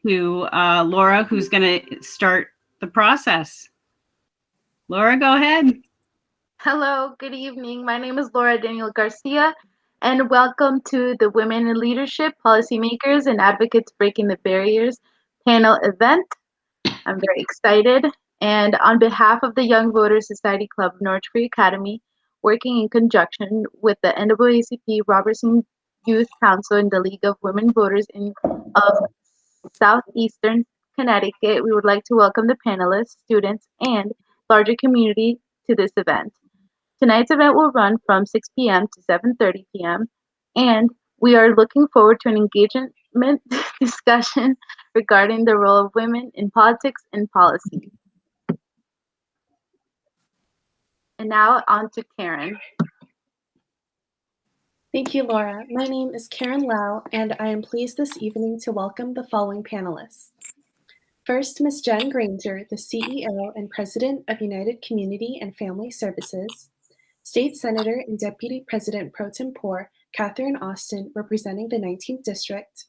to Laura, who's going to start the process. Laura, go ahead. Hello, good evening. My name is Laura Daniel Garcia, and welcome to the Women in Leadership, Policymakers, and Advocates Breaking the Barriers panel event. I'm very excited. And on behalf of the Young Voters Society Club of Norwich Free Academy, working in conjunction with the NAACP Robertson Youth Council and the League of Women Voters of Southeastern Connecticut, we would like to welcome the panelists, students, and larger community to this event. Tonight's event will run from 6 p.m. to 7:30 p.m., and we are looking forward to an engagement discussion regarding the role of women in politics and policy. And now on to Karen. Thank you, Laura. My name is Karen Lau, and I am pleased this evening to welcome the following panelists. First, Ms. Jen Granger, the CEO and President of United Community and Family Services. State Senator and Deputy President Pro Tempore Catherine Austin, representing the 19th District.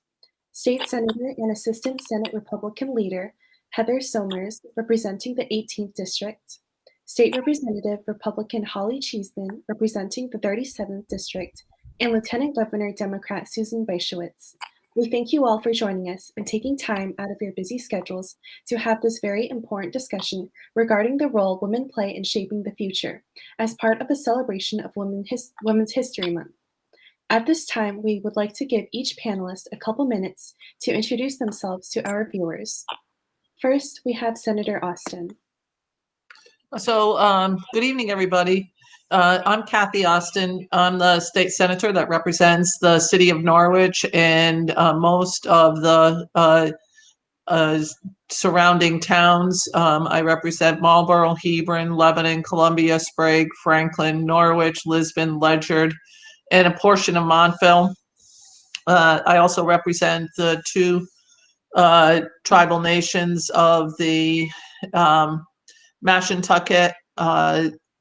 State Senator and Assistant Senate Republican Leader Heather Somers, representing the 18th District. State Representative Republican Holly Cheeseman, representing the 37th District, and Lieutenant Governor Democrat Susan Bysiewicz. We thank you all for joining us and taking time out of your busy schedules to have this very important discussion regarding the role women play in shaping the future as part of the celebration of Women's History Month. At this time, we would like to give each panelist a couple minutes to introduce themselves to our viewers. First, we have Senator Austin. So good evening, everybody. I'm Kathy Austin. I'm the state senator that represents the city of Norwich and most of the surrounding towns. I represent Marlborough, Hebron, Lebanon, Columbia, Sprague, Franklin, Norwich, Lisbon, Ledyard, and a portion of Montville. I also represent the two tribal nations of the Mashantucket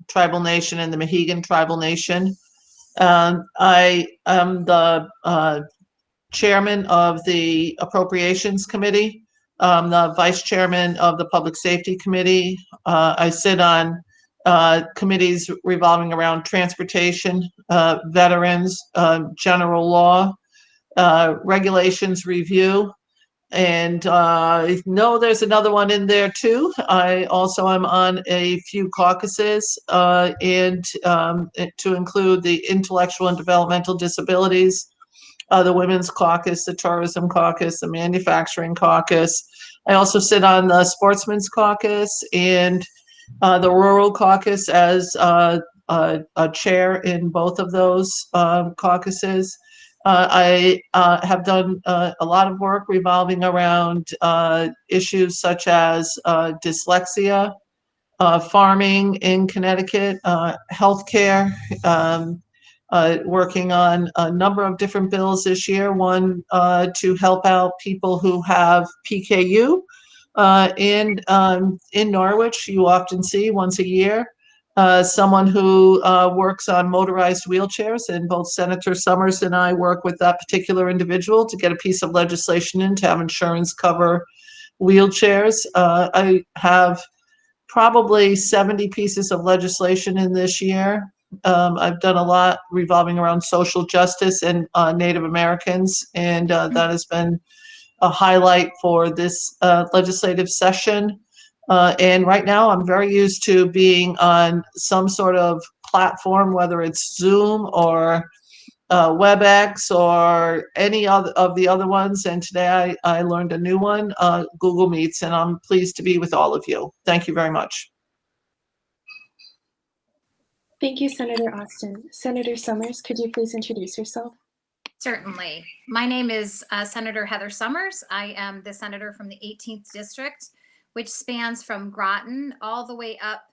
Tribal Nation and the Mohegan Tribal Nation. I am the chairman of the Appropriations Committee, the vice chairman of the Public Safety Committee. I sit on committees revolving around transportation, veterans, general law, regulations review, and I know there's another one in there too. I also am on a few caucuses and to include the intellectual and developmental disabilities, the Women's Caucus, the Tourism Caucus, the Manufacturing Caucus. I also sit on the Sportsman's Caucus and the Rural Caucus as a chair in both of those caucuses. I have done a lot of work revolving around issues such as dyslexia, farming in Connecticut, healthcare, working on a number of different bills this year. One to help out people who have PKU in Norwich. You often see once a year someone who works on motorized wheelchairs, and both Senator Somers and I work with that particular individual to get a piece of legislation in to have insurance cover wheelchairs. I have probably 70 pieces of legislation in this year. I've done a lot revolving around social justice and Native Americans, and that has been a highlight for this legislative session. And right now I'm very used to being on some sort of platform, whether it's Zoom or WebEx or any other of the other ones. And today I learned a new one, Google Meets, and I'm pleased to be with all of you. Thank you very much. Thank you, Senator Austin. Senator Somers, could you please introduce yourself? Certainly. My name is Senator Heather Somers. I am the senator from the 18th District, which spans from Groton all the way up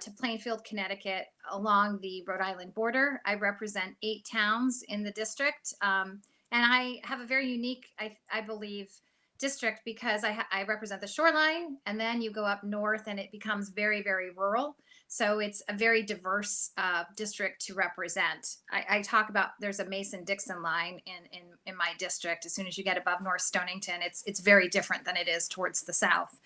to Plainfield, Connecticut, along the Rhode Island border. I represent 8 towns in the district, and I have a very unique, I believe, district because I represent the shoreline, and then you go up north and it becomes very, very rural. So it's a very diverse district to represent. I talk about there's a Mason-Dixon line in my district. As soon as you get above North Stonington, it's very different than it is towards the south.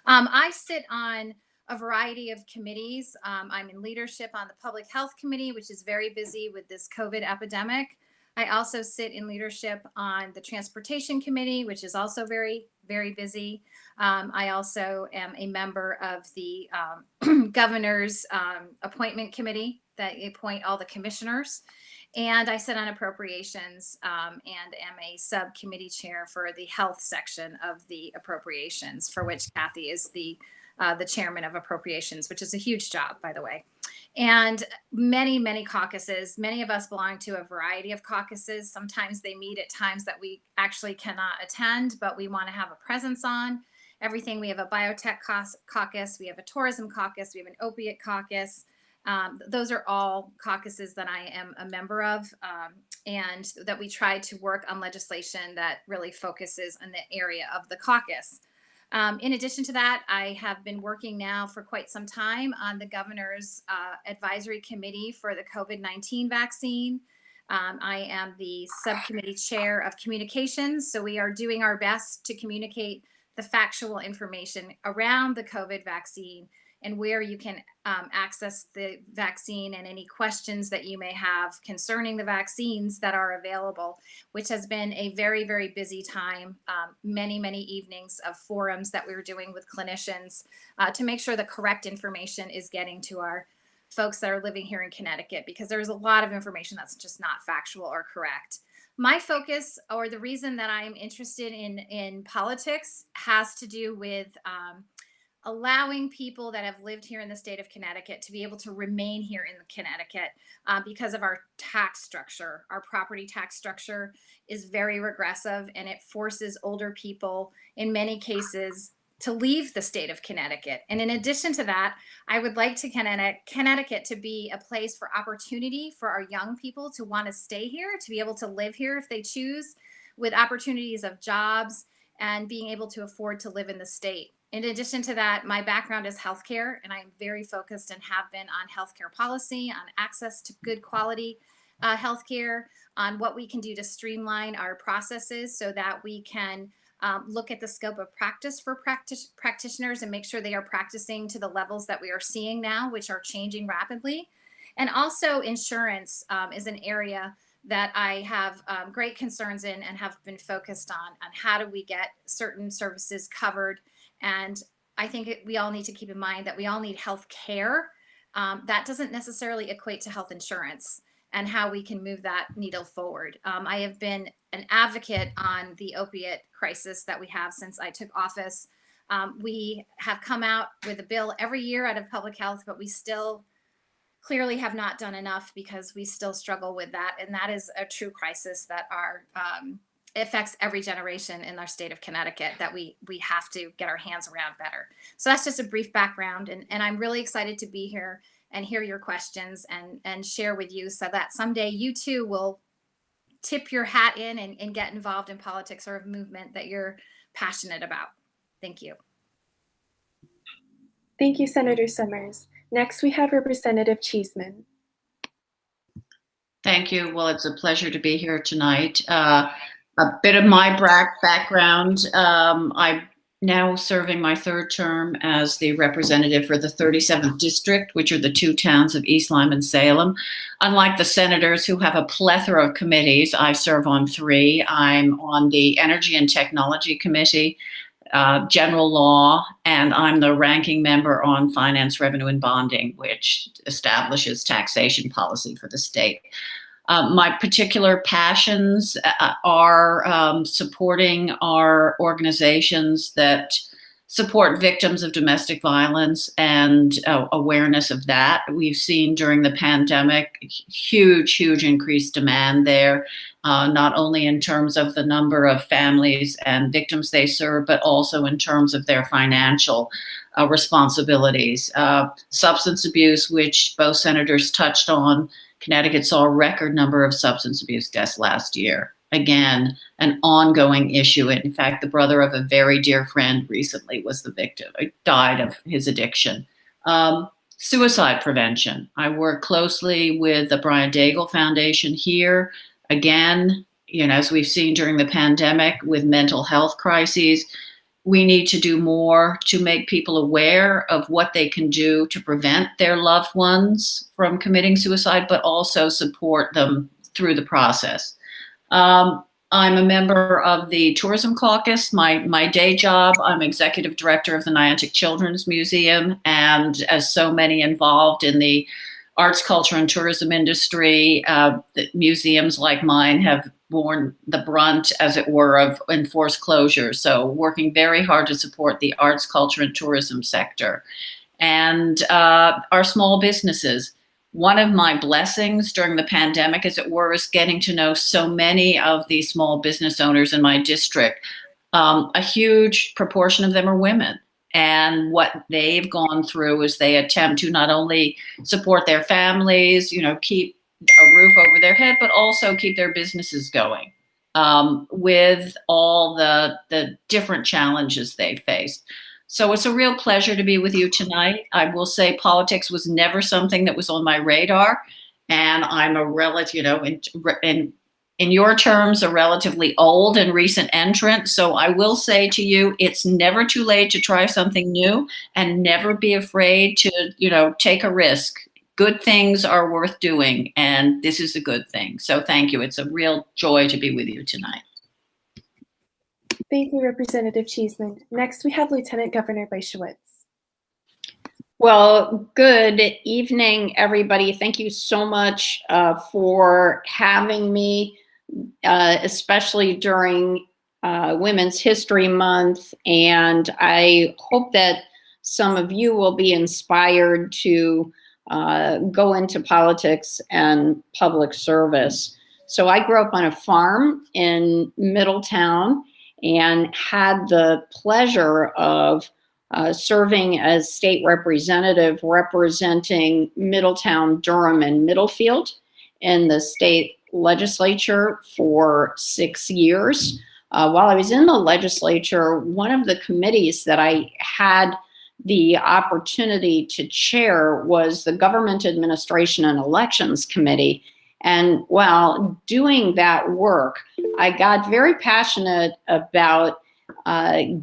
I sit on a variety of committees. I'm in leadership on the Public Health Committee, which is very busy with this COVID epidemic. I also sit in leadership on the Transportation Committee, which is also very, very busy. I also am a member of the Governor's Appointment Committee that appoint all the commissioners. And I sit on appropriations and am a subcommittee chair for the health section of the appropriations, for which Kathy is the chairman of appropriations, which is a huge job, by the way. And many, many caucuses. Many of us belong to a variety of caucuses. Sometimes they meet at times that we actually cannot attend, but we want to have a presence on everything. We have a biotech caucus, we have a tourism caucus, we have an opiate caucus. Those are all caucuses that I am a member of, and that we try to work on legislation that really focuses on the area of the caucus. In addition to that, I have been working now for quite some time on the governor's advisory committee for the COVID-19 vaccine. I am the subcommittee chair of communications. So we are doing our best to communicate the factual information around the COVID vaccine and where you can access the vaccine and any questions that you may have concerning the vaccines that are available, which has been a very, very busy time. Many, many evenings of forums that we were doing with clinicians to make sure the correct information is getting to our folks that are living here in Connecticut, because there's a lot of information that's just not factual or correct. My focus, or the reason that I'm interested in politics, has to do with allowing people that have lived here in the state of Connecticut to be able to remain here in Connecticut because of our tax structure. Our property tax structure is very regressive, and it forces older people, in many cases, to leave the state of Connecticut. And in addition to that, I would like to Connecticut to be a place for opportunity for our young people to want to stay here, to be able to live here if they choose, with opportunities of jobs and being able to afford to live in the state. In addition to that, my background is healthcare, and I'm very focused and have been on healthcare policy, on access to good quality healthcare, on what we can do to streamline our processes so that we can look at the scope of practice for practitioners and make sure they are practicing to the levels that we are seeing now, which are changing rapidly. And also insurance is an area that I have great concerns in and have been focused on how do we get certain services covered. And I think we all need to keep in mind that we all need health care. That doesn't necessarily equate to health insurance, and how we can move that needle forward. I have been an advocate on the opiate crisis that we have since I took office. We have come out with a bill every year out of public health, but we still clearly have not done enough because we still struggle with that. And that is a true crisis that affects every generation in our state of Connecticut that we have to get our hands around better. So that's just a brief background. And I'm really excited to be here and hear your questions and share with you so that someday you too will tip your hat in and get involved in politics or a movement that you're passionate about. Thank you. Thank you, Senator Summers. Next, we have Representative Cheeseman. Thank you. Well, it's a pleasure to be here tonight. A bit of my background. I'm now serving my third term as the representative for the 37th district, which are the two towns of East Lyme and Salem. Unlike the senators who have a plethora of committees, I serve on three. I'm on the Energy and Technology Committee, General Law, and I'm the ranking member on Finance, Revenue, and Bonding, which establishes taxation policy for the state. My particular passions are supporting our organizations that support victims of domestic violence and awareness of that. We've seen during the pandemic huge increased demand there, not only in terms of the number of families and victims they serve, but also in terms of their financial responsibilities. Substance abuse, which both senators touched on. Connecticut saw a record number of substance abuse deaths last year. again, an ongoing issue. In fact, the brother of a very dear friend recently was the victim, died of his addiction. Suicide prevention. I work closely with the Brian Daigle Foundation here. Again, as we've seen during the pandemic with mental health crises, we need to do more to make people aware of what they can do to prevent their loved ones from committing suicide, but also support them through the process. I'm a member of the Tourism Caucus. My day job, I'm executive director of the Niantic Children's Museum, and as so many involved in the arts, culture, and tourism industry, museums like mine have borne the brunt, as it were, of enforced closure. So working very hard to support the arts, culture, and tourism sector. And our small businesses. One of my blessings during the pandemic, as it were, is getting to know so many of the small business owners in my district. A huge proportion of them are women. And what they've gone through is they attempt to not only support their families, keep a roof over their head, but also keep their businesses going with all the different challenges they faced. So it's a real pleasure to be with you tonight. I will say politics was never something that was on my radar, and I'm a relative, in your terms, a relatively old and recent entrant. So I will say to you, it's never too late to try something new, and never be afraid to, take a risk. Good things are worth doing, and this is a good thing. So thank you. It's a real joy to be with you tonight. Thank you, Representative Cheeseman. Next, we have Lieutenant Governor Bysiewicz. Well, good evening, everybody. Thank you so much for having me, especially during Women's History Month. And I hope that some of you will be inspired to go into politics and public service. So I grew up on a farm in Middletown and had the pleasure of serving as state representative representing Middletown, Durham, and Middlefield in the state legislature for 6 years. While I was in the legislature, one of the committees that I had the opportunity to chair was the Government Administration and Elections Committee. And while doing that work, I got very passionate about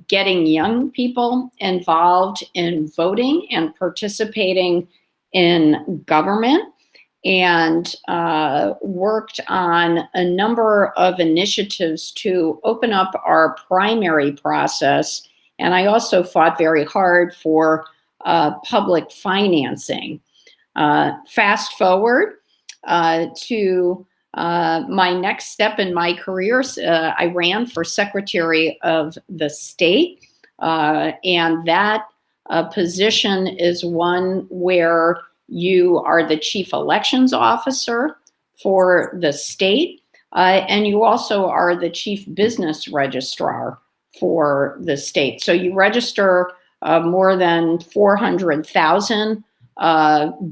getting young people involved in voting and participating in government, and worked on a number of initiatives to open up our primary process. And I also fought very hard for public financing. Fast forward to my next step in my career, I ran for Secretary of the State, and that position is one where you are the Chief Elections Officer for the state, and you also are the Chief Business Registrar for the state. So you register more than 400,000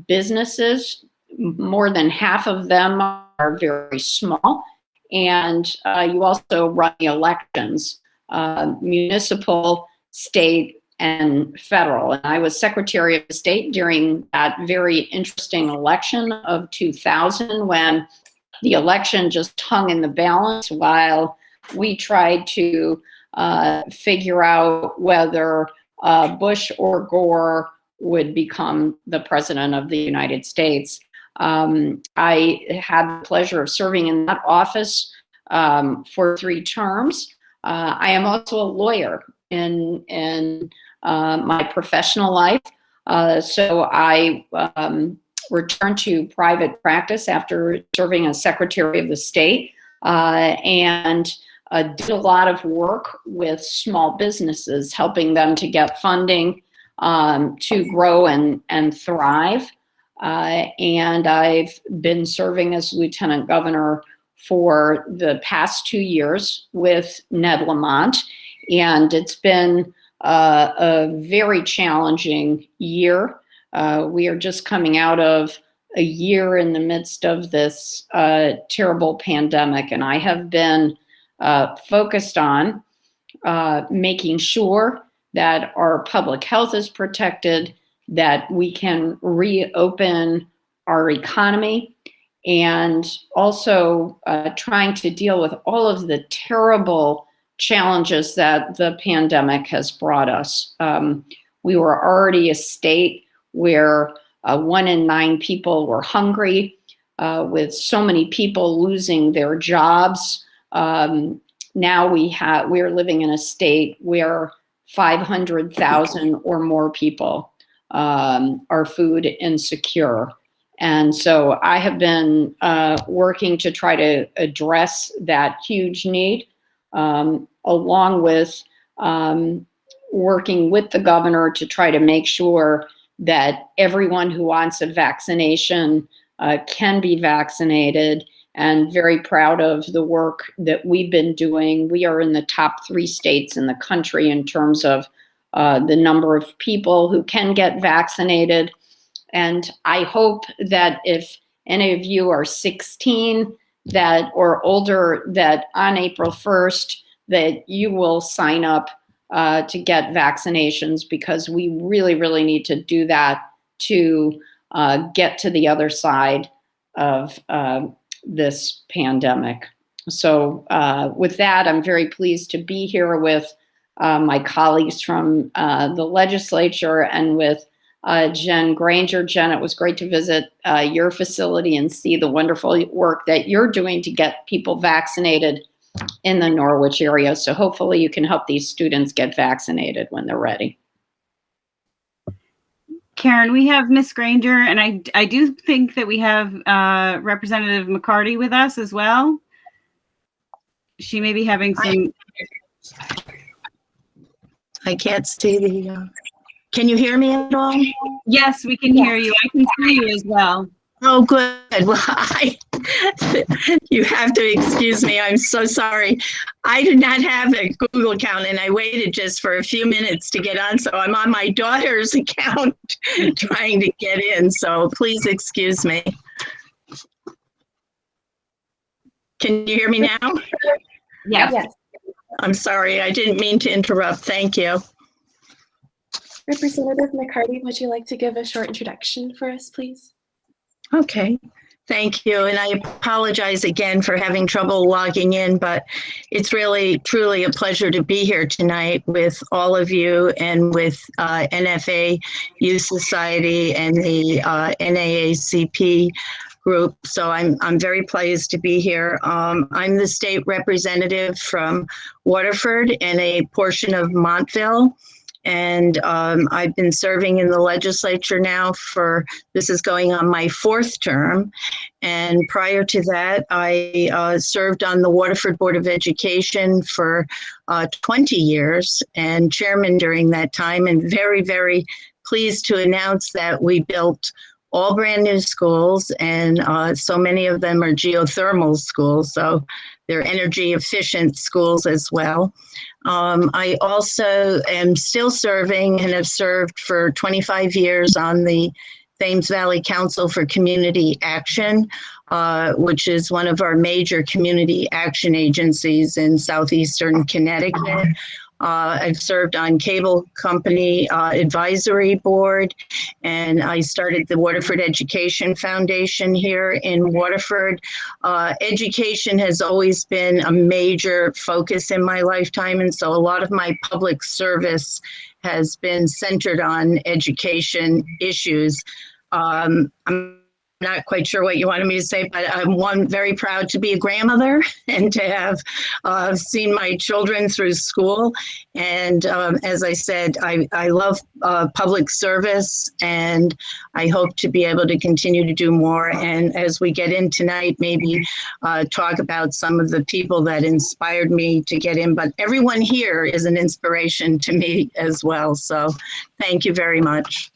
businesses. More than half of them are very small, and you also run the elections, municipal, state, and federal. And I was Secretary of State during that very interesting election of 2000, when the election just hung in the balance while we tried to figure out whether Bush or Gore would become the president of the United States. I had the pleasure of serving in that office for 3 terms. I am also a lawyer in my professional life. So I returned to private practice after serving as Secretary of the State, and did a lot of work with small businesses, helping them to get funding to grow and thrive. And I've been serving as Lieutenant Governor for the past 2 years with Ned Lamont, and it's been a very challenging year. We are just coming out of a year in the midst of this terrible pandemic, and I have been focused on making sure that our public health is protected, that we can reopen our economy, and also trying to deal with all of the terrible challenges that the pandemic has brought us. We were already a state where 1 in 9 people were hungry, with so many people losing their jobs. Now we're living in a state where 500,000 or more people are food insecure. And so I have been working to try to address that huge need, along with working with the governor to try to make sure that everyone who wants a vaccination can be vaccinated, and very proud of the work that we've been doing. We are in the top 3 states in the country in terms of the number of people who can get vaccinated. And I hope that if any of you are 16 or older, that on April 1st, that you will sign up to get vaccinations, because we really, really need to do that to get to the other side of this pandemic. So with that, I'm very pleased to be here with my colleagues from the legislature and with Jen Granger. Jen, it was great to visit your facility and see the wonderful work that you're doing to get people vaccinated in the Norwich area. So hopefully you can help these students get vaccinated when they're ready. Karen, we have Miss Granger, and I do think that we have Representative McCarty with us as well. She may be having some. I can't see the. Can you hear me at all? Yes, we can hear you. I can see you as well. Oh, good. Well, you have to excuse me. I'm so sorry. I did not have a Google account, and I waited just for a few minutes to get on. So I'm on my daughter's account trying to get in. So please excuse me. Can you hear me now? Yes. I'm sorry. I didn't mean to interrupt. Thank you. Representative McCarty, would you like to give a short introduction for us, please? Okay, thank you. And I apologize again for having trouble logging in, but it's really, truly a pleasure to be here tonight with all of you and with NFA Youth Society and the NAACP group. So I'm very pleased to be here. I'm the state representative from Waterford and a portion of Montville. And I've been serving in the legislature now this is going on my 4th term. And prior to that, I served on the Waterford Board of Education for 20 years and chairman during that time, and very, very pleased to announce that we built all brand new schools, and so many of them are geothermal schools, so they're energy efficient schools as well. I also am still serving and have served for 25 years on the Thames Valley Council for Community Action, which is one of our major community action agencies in southeastern Connecticut. I've served on Cable Company Advisory Board, and I started the Waterford Education Foundation here in Waterford. Education has always been a major focus in my lifetime, and so a lot of my public service has been centered on education issues. I'm not quite sure what you wanted me to say, but I'm very proud to be a grandmother and to have seen my children through school. And as I said, I love public service, and I hope to be able to continue to do more. And as we get in tonight, maybe talk about some of the people that inspired me to get in. But everyone here is an inspiration to me as well. So thank you very much.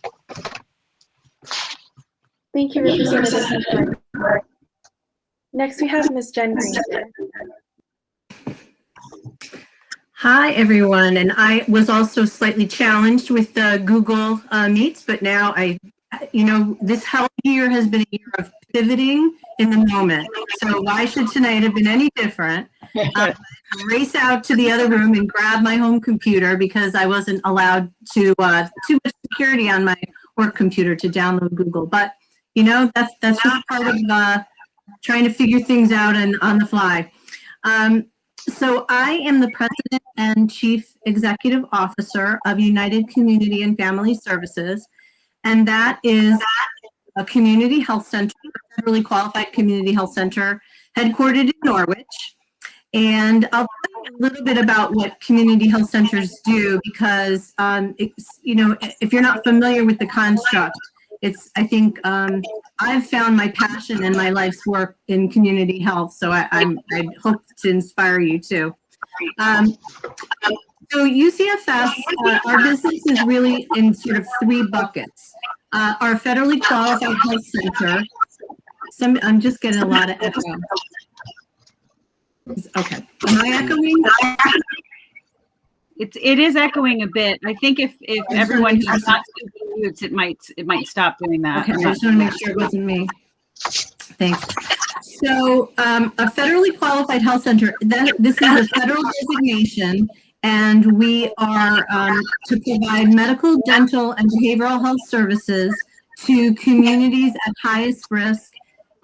Thank you, Representative McCarty. Next, we have Ms. Jen Granger. Hi, everyone. And I was also slightly challenged with the Google Meets, but now I you know, this whole year has been a year of pivoting in the moment. So why should tonight have been any different? Race out to the other room and grab my home computer because I wasn't allowed to, too much security on my work computer to download Google. But, you know, that's just part of trying to figure things out and on the fly. So I am the president and chief executive officer of United Community and Family Services. And that is a community health center, a federally qualified community health center headquartered in Norwich. And I'll tell you a little bit about what community health centers do because, it's, you know, if you're not familiar with the construct, it's, I think, I've found my passion and my life's work in community health. So I hope to inspire you too. So UCFS, our business is really in sort of three buckets. Our federally qualified health center. I'm just getting a lot of echo. Okay, am I echoing? It is echoing a bit. I think if everyone who's not mutes, it might stop doing that. Okay, I just want to make sure it wasn't me. Thanks. So a federally qualified health center, this is a federal designation, and we are to provide medical, dental, and behavioral health services to communities at highest risk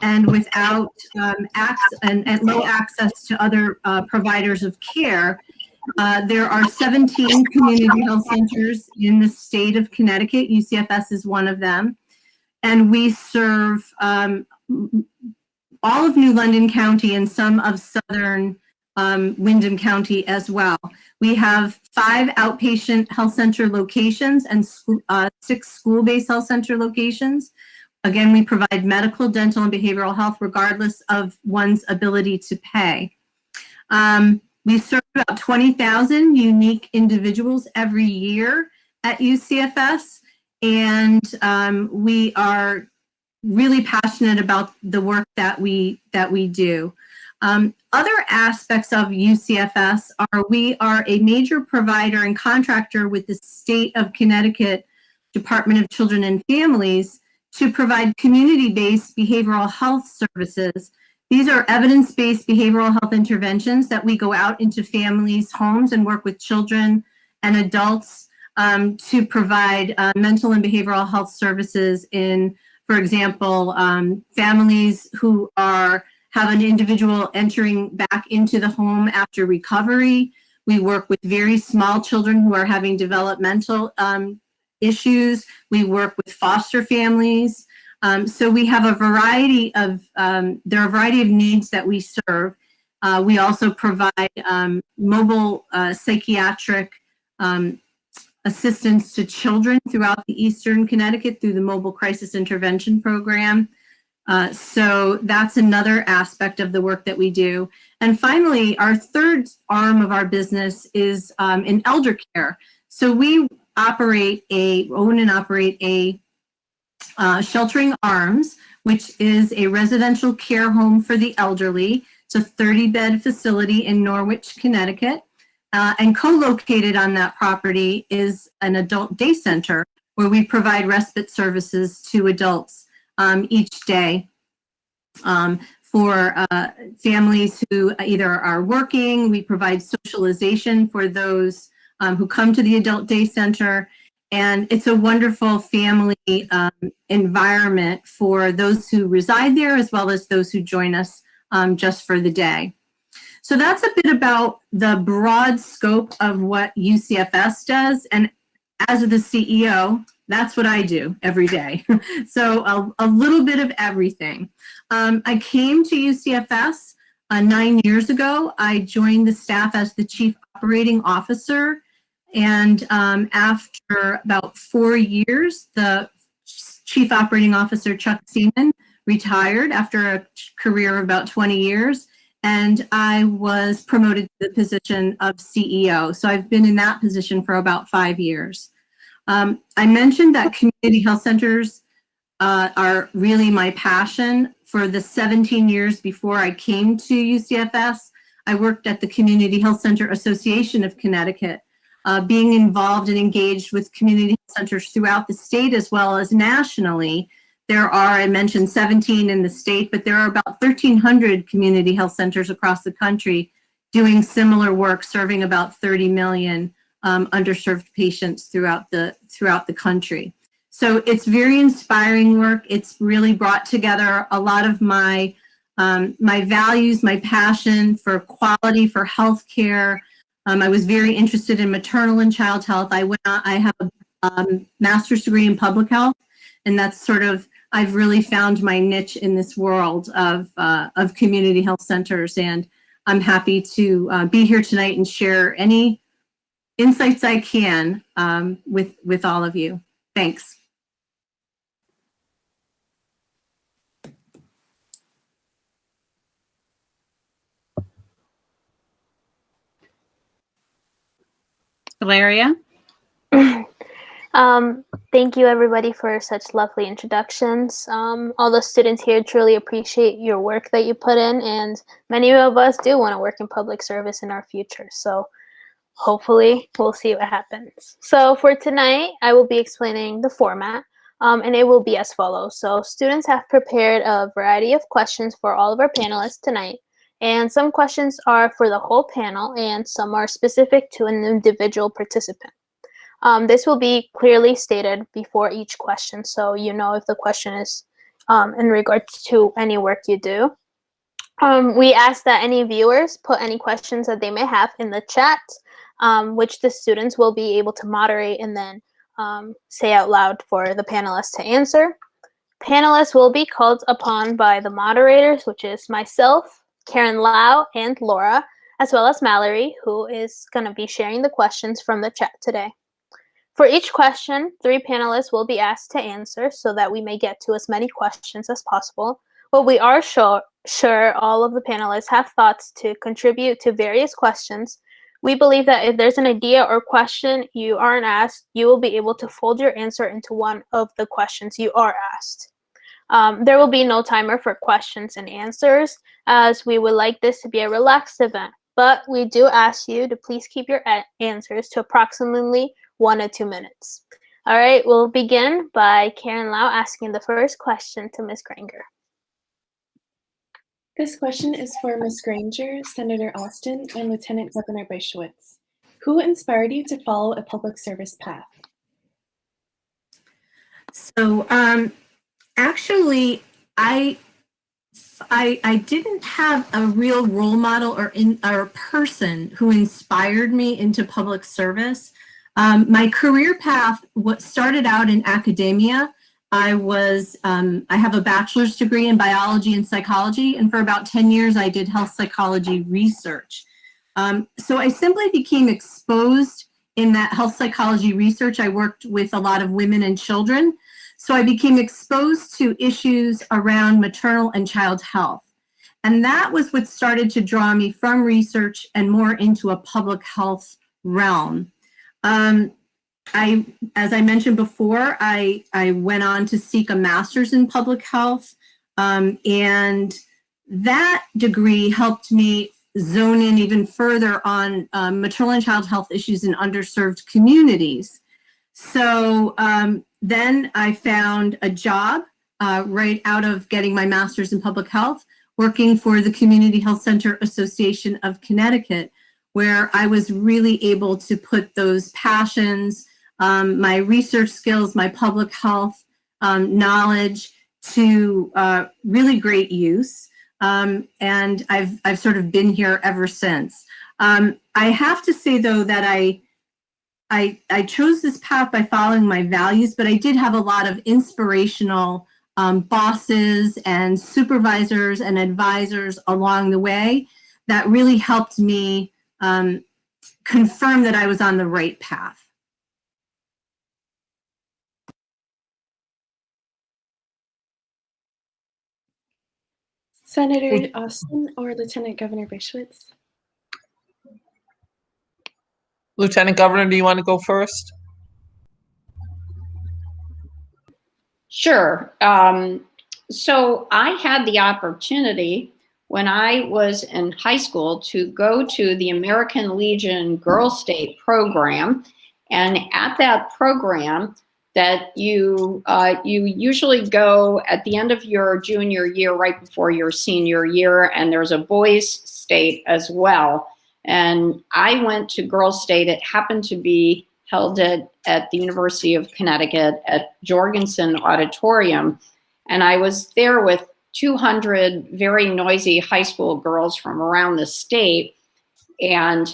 and without and low access to other providers of care. There are 17 community health centers in the state of Connecticut. UCFS is one of them. And we serve all of New London County and some of southern Windham County as well. We have 5 outpatient health center locations and 6 school-based health center locations. Again, we provide medical, dental, and behavioral health regardless of one's ability to pay. We serve about 20,000 unique individuals every year at UCFS, and we are really passionate about the work that we do. Other aspects of UCFS are we are a major provider and contractor with the State of Connecticut Department of Children and Families to provide community-based behavioral health services. These are evidence-based behavioral health interventions that we go out into families' homes and work with children and adults to provide mental and behavioral health services in, for example, families who have an individual entering back into the home after recovery. We work with very small children who are having developmental issues. We work with foster families. So we have a variety of, there are a variety of needs that we serve. We also provide mobile psychiatric assistance to children throughout the Eastern Connecticut through the Mobile Crisis Intervention Program. So that's another aspect of the work that we do. And finally, our third arm of our business is in elder care. So we own and operate a Sheltering Arms, which is a residential care home for the elderly. It's a 30-bed facility in Norwich, Connecticut. And co-located on that property is an adult day center where we provide respite services to adults each day for families who either are working. We provide socialization for those who come to the adult day center. And it's a wonderful family environment for those who reside there as well as those who join us just for the day. So that's a bit about the broad scope of what UCFS does. And as the CEO, that's what I do every day. So a little bit of everything. I came to UCFS 9 years ago. I joined the staff as the Chief Operating Officer. And after about 4 years, the Chief Operating Officer, Chuck Cheeseman, retired after a career of about 20 years. And I was promoted to the position of CEO. So I've been in that position for about 5 years. I mentioned that community health centers are really my passion. For the 17 years before I came to UCFS, I worked at the Community Health Center Association of Connecticut, being involved and engaged with community health centers throughout the state as well as nationally. There are, I mentioned 17 in the state, but there are about 1,300 community health centers across the country doing similar work, serving about 30 million underserved patients throughout the country. So it's very inspiring work. It's really brought together a lot of my values, my passion for quality, for healthcare. I was very interested in maternal and child health. I have a master's degree in public health, and that's sort of, I've really found my niche in this world of community health centers, and I'm happy to be here tonight and share any insights I can with all of you. Thanks. Valeria? Thank you everybody for such lovely introductions. All the students here truly appreciate your work that you put in, and many of us do want to work in public service in our future. So hopefully we'll see what happens. So for tonight, I will be explaining the format, and it will be as follows. So students have prepared a variety of questions for all of our panelists tonight. And some questions are for the whole panel, and some are specific to an individual participant. This will be clearly stated before each question, so you know if the question is in regards to any work you do. We ask that any viewers put any questions that they may have in the chat, which the students will be able to moderate and then say out loud for the panelists to answer. Panelists will be called upon by the moderators, which is myself, Karen Lau, and Laura, as well as Mallory, who is going to be sharing the questions from the chat today. For each question, 3 panelists will be asked to answer so that we may get to as many questions as possible. But we are sure all of the panelists have thoughts to contribute to various questions. We believe that if there's an idea or question you aren't asked, you will be able to fold your answer into one of the questions you are asked. There will be no timer for questions and answers, as we would like this to be a relaxed event. But we do ask you to please keep your answers to approximately 1 to 2 minutes. All right, we'll begin by Karen Lau asking the first question to Ms. Granger. This question is for Ms. Granger, Senator Austin, and Lieutenant Governor Brischwitz. Who inspired you to follow a public service path? So actually, I didn't have a real role model or a person who inspired me into public service. My career path started out in academia. I have a bachelor's degree in biology and psychology, and for about 10 years I did health psychology research. So I simply became exposed in that health psychology research. I worked with a lot of women and children. So I became exposed to issues around maternal and child health. And that was what started to draw me from research and more into a public health realm. As I mentioned before, I went on to seek a master's in public health, and that degree helped me zone in even further on maternal and child health issues in underserved communities. So then I found a job right out of getting my master's in public health, working for the Community Health Center Association of Connecticut, where I was really able to put those passions, my research skills, my public health knowledge to really great use. And I've sort of been here ever since. I have to say, though, that I chose this path by following my values, but I did have a lot of inspirational bosses and supervisors and advisors along the way that really helped me confirm that I was on the right path. Senator Austin or Lieutenant Governor Brischwitz? Lieutenant Governor, do you want to go first? Sure. So I had the opportunity when I was in high school to go to the American Legion Girl State program. And at that program, that you usually go at the end of your junior year, right before your senior year, and there's a boys' state as well. And I went to Girls' State. It happened to be held at the University of Connecticut at Jorgensen Auditorium. And I was there with 200 very noisy high school girls from around the state. And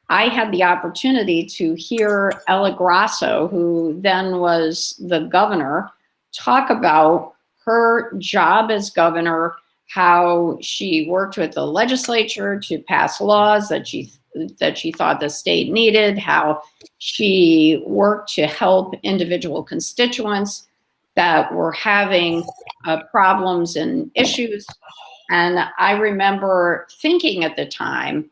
I had the opportunity to hear Ella Grasso, who then was the governor, talk about her job as governor, how she worked with the legislature to pass laws that she thought the state needed, how she worked to help individual constituents that were having problems and issues. And I remember thinking at the time,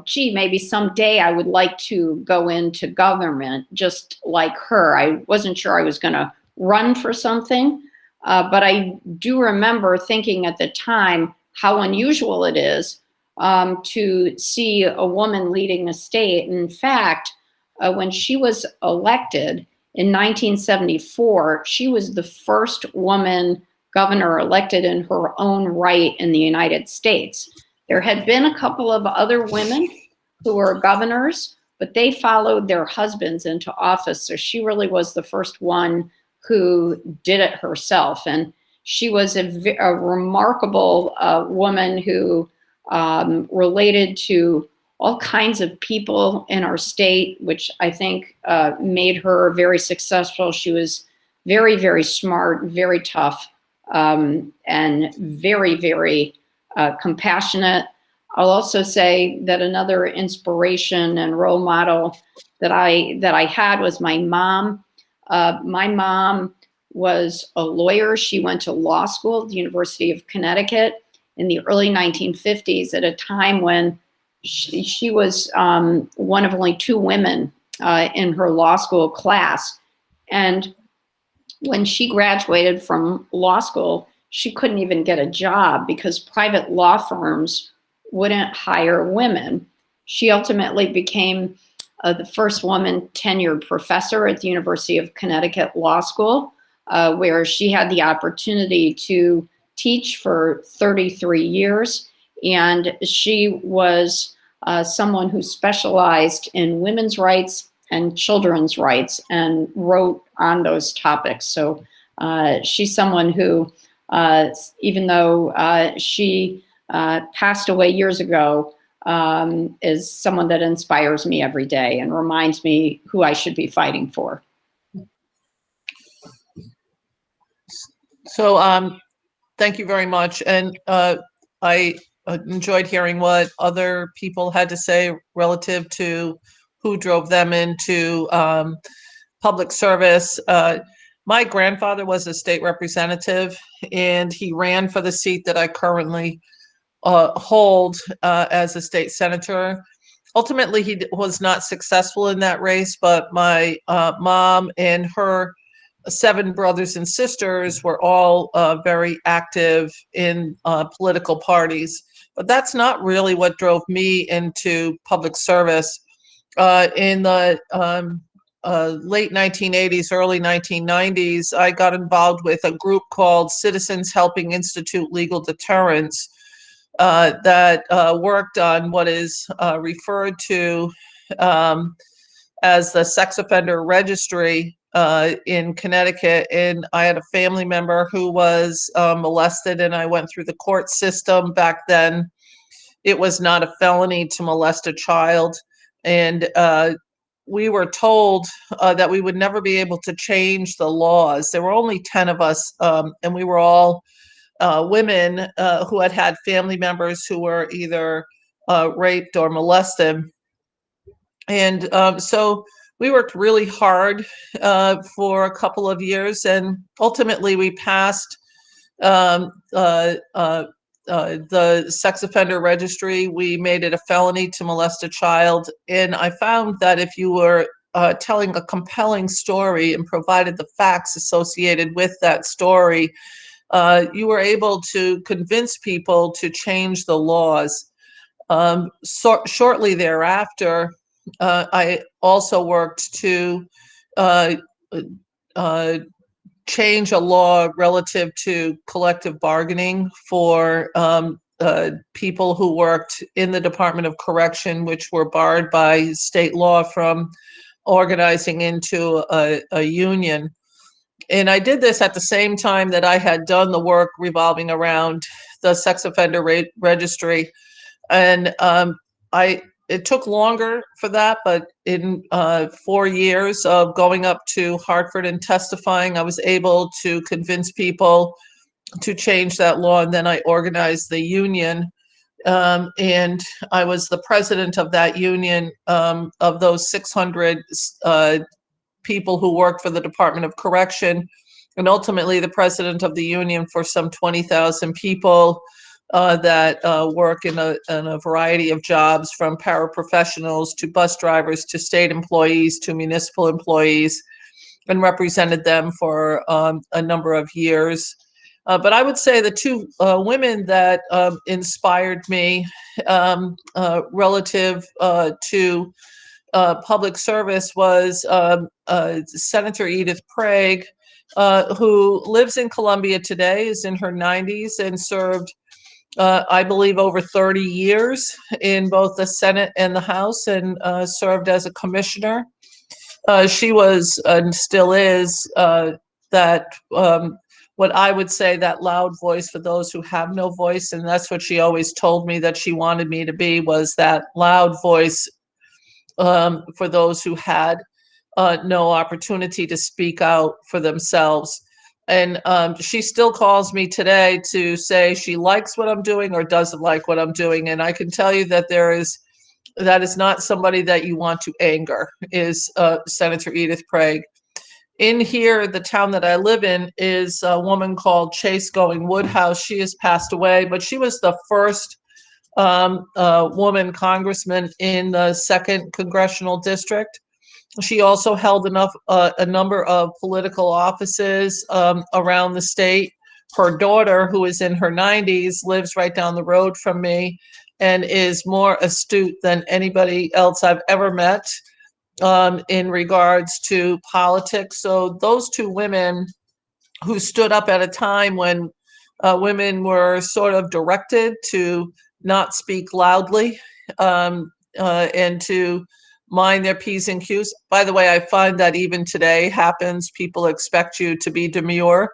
gee, maybe someday I would like to go into government just like her. I wasn't sure I was going to run for something, but I do remember thinking at the time how unusual it is to see a woman leading a state. In fact, when she was elected in 1974, she was the first woman governor elected in her own right in the United States. There had been a couple of other women who were governors, but they followed their husbands into office. So she really was the first one who did it herself. And she was a remarkable woman who related to all kinds of people in our state, which I think made her very successful. She was very, very smart, very tough, and very, very compassionate. I'll also say that another inspiration and role model that I had was my mom. My mom was a lawyer. She went to law school at the University of Connecticut in the early 1950s at a time when she was one of only two women in her law school class. And when she graduated from law school, she couldn't even get a job because private law firms wouldn't hire women. She ultimately became the first woman tenured professor at the University of Connecticut Law School, where she had the opportunity to teach for 33 years. And she was someone who specialized in women's rights and children's rights and wrote on those topics. So she's someone who, even though she passed away years ago, is someone that inspires me every day and reminds me who I should be fighting for. So thank you very much. And I enjoyed hearing what other people had to say relative to who drove them into public service. My grandfather was a state representative, and he ran for the seat that I currently hold as a state senator. Ultimately, he was not successful in that race, but my mom and her 7 brothers and sisters were all very active in political parties. But that's not really what drove me into public service. In the late 1980s, early 1990s, I got involved with a group called Citizens Helping Institute Legal Deterrence that worked on what is referred to as the sex offender registry in Connecticut. And I had a family member who was molested, and I went through the court system. Back then, it was not a felony to molest a child. And we were told that we would never be able to change the laws. There were only 10 of us, and we were all women who had had family members who were either raped or molested. And so we worked really hard for a couple of years, and ultimately we passed the sex offender registry. We made it a felony to molest a child. And I found that if you were telling a compelling story and provided the facts associated with that story, you were able to convince people to change the laws. Shortly thereafter, I also worked to change a law relative to collective bargaining for people who worked in the Department of Correction, which were barred by state law from organizing into a union. And I did this at the same time that I had done the work revolving around the sex offender registry. And it took longer for that, but in 4 years of going up to Hartford and testifying, I was able to convince people to change that law. And then I organized the union. And I was the president of that union, of those 600 people who worked for the Department of Correction, and ultimately the president of the union for some 20,000 people that work in a variety of jobs, from paraprofessionals to bus drivers to state employees to municipal employees, and represented them for a number of years. But I would say the two women that inspired me relative to public service was Senator Edith Prague, who lives in Columbia today, is in her 90s, and served, I believe, over 30 years in both the Senate and the House, and served as a commissioner. She was, and still is, that what I would say, that loud voice for those who have no voice. And that's what she always told me that she wanted me to be, was that loud voice for those who had no opportunity to speak out for themselves. And she still calls me today to say she likes what I'm doing or doesn't like what I'm doing. And I can tell you that that is not somebody that you want to anger, is Senator Edith Prague. In here, the town that I live in, is a woman called Chase Going Woodhouse. She has passed away, but she was the first woman congressman in the 2nd Congressional District. She also held a number of political offices around the state. Her daughter, who is in her 90s, lives right down the road from me and is more astute than anybody else I've ever met in regards to politics. So those two women who stood up at a time when women were sort of directed to not speak loudly and to mind their P's and Q's. By the way, I find that even today happens. People expect you to be demure.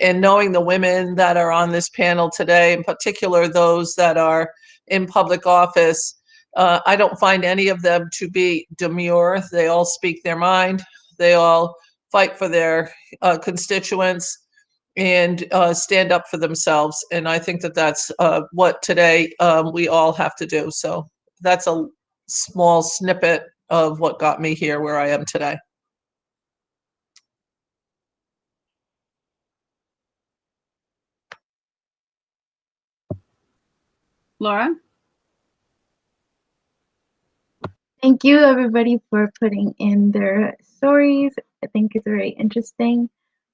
And knowing the women that are on this panel today, in particular those that are in public office, I don't find any of them to be demure. They all speak their mind. They all fight for their constituents and stand up for themselves. And I think that that's what today we all have to do. So that's a small snippet of what got me here where I am today. Laura? Thank you, everybody, for putting in their stories. I think it's very interesting.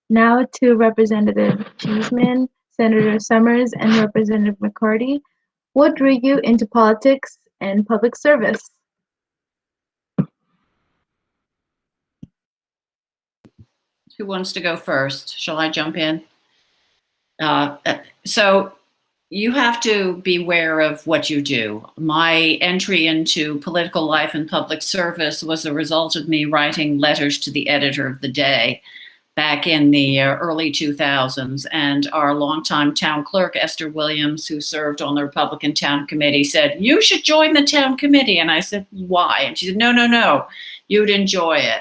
Now to Representative Cheeseman, Senator Summers, and Representative McCarty. What drew you into politics and public service? Who wants to go first? Shall I jump in? So you have to beware of what you do. My entry into political life and public service was a result of me writing letters to the editor of the day back in the early 2000s. And our longtime town clerk, Esther Williams, who served on the Republican Town Committee, said, "You should join the town committee." And I said, "Why?" And she said, no, you'd enjoy it.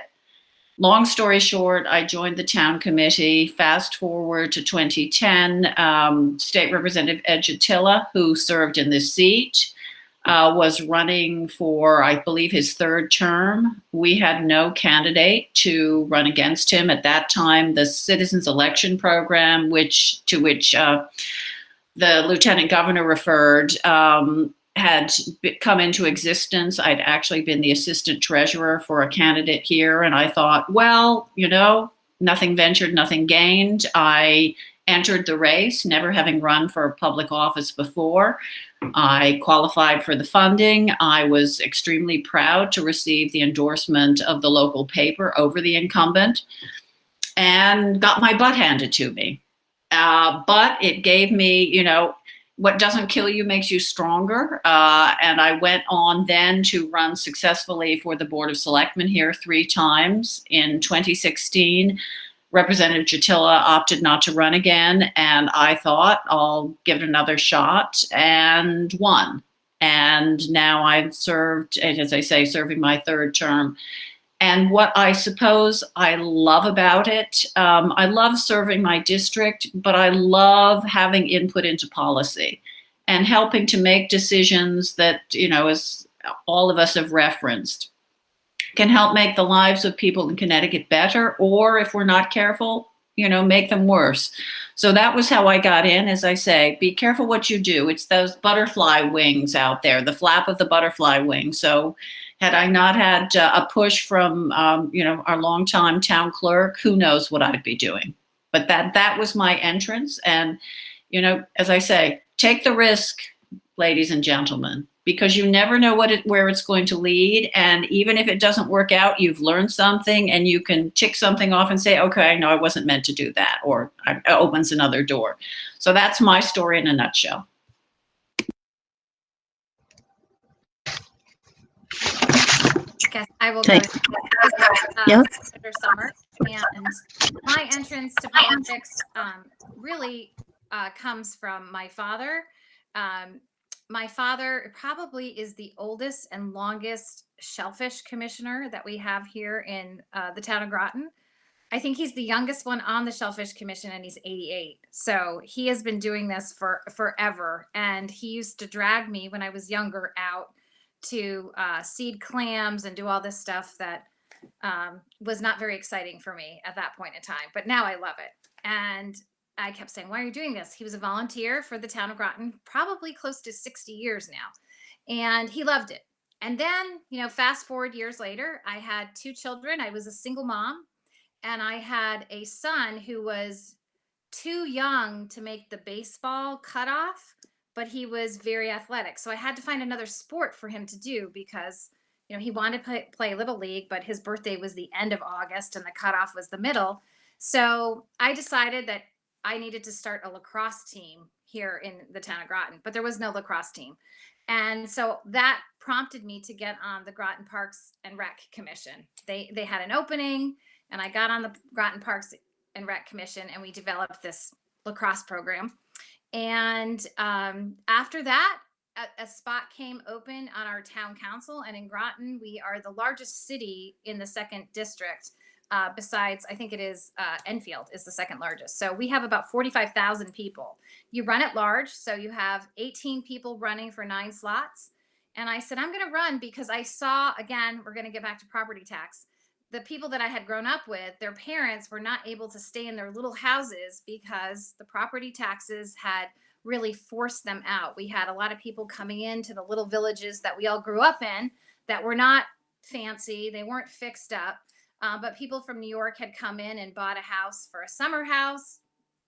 Long story short, I joined the town committee. Fast forward to 2010, State Representative Ed Chatilla, who served in this seat, was running for, I believe, his 3rd term. We had no candidate to run against him. At that time, the Citizens Election Program, to which the Lieutenant Governor referred, had come into existence. I'd actually been the assistant treasurer for a candidate here. And I thought, well, nothing ventured, nothing gained. I entered the race, never having run for public office before. I qualified for the funding. I was extremely proud to receive the endorsement of the local paper over the incumbent and got my butt handed to me. But it gave me, you know, what doesn't kill you makes you stronger. And I went on then to run successfully for the Board of Selectmen here 3 times. In 2016, Representative Jatila opted not to run again, and I thought I'll give it another shot, and won. And now I've served, as I say, serving my 3rd term. And what I suppose I love about it, I love serving my district, but I love having input into policy and helping to make decisions that, you know, as all of us have referenced, can help make the lives of people in Connecticut better, or if we're not careful, you know, make them worse. So that was how I got in. As I say, be careful what you do. It's those butterfly wings out there, the flap of the butterfly wing. So had I not had a push from, you know, our longtime town clerk, who knows what I'd be doing. But that was my entrance. And, you know, as I say, take the risk, ladies and gentlemen, because you never know where it's going to lead. And even if it doesn't work out, you've learned something and you can tick something off and say, okay, no, I wasn't meant to do that, or it opens another door. So that's my story in a nutshell. Guess I will go. Yep. Senator Summers, and my entrance to politics really comes from my father. My father probably is the oldest and longest shellfish commissioner that we have here in the town of Groton. I think he's the youngest one on the Shellfish Commission, and he's 88. So he has been doing this for forever. And he used to drag me when I was younger out to seed clams and do all this stuff that was not very exciting for me at that point in time. But now I love it. And I kept saying, why are you doing this? He was a volunteer for the town of Groton, probably close to 60 years now. And he loved it. And then, you know, fast forward years later, I had 2 children. I was a single mom, and I had a son who was too young to make the baseball cutoff, but he was very athletic. So I had to find another sport for him to do because, you know, he wanted to play Little League, but his birthday was the end of August and the cutoff was the middle. So I decided that I needed to start a lacrosse team here in the town of Groton, but there was no lacrosse team. And so that prompted me to get on the Groton Parks and Rec Commission. They had an opening, and I got on the Groton Parks and Rec Commission, and we developed this lacrosse program. And after that, a spot came open on our town council, and in Groton, we are the largest city in the 2nd district. Besides, I think it is Enfield is the 2nd largest. So we have about 45,000 people. You run at large. So you have 18 people running for 9 slots. And I said, I'm going to run because I saw, again, we're going to get back to property tax. The people that I had grown up with, their parents were not able to stay in their little houses because the property taxes had really forced them out. We had a lot of people coming into the little villages that we all grew up in that were not fancy. They weren't fixed up. But people from New York had come in and bought a house for a summer house,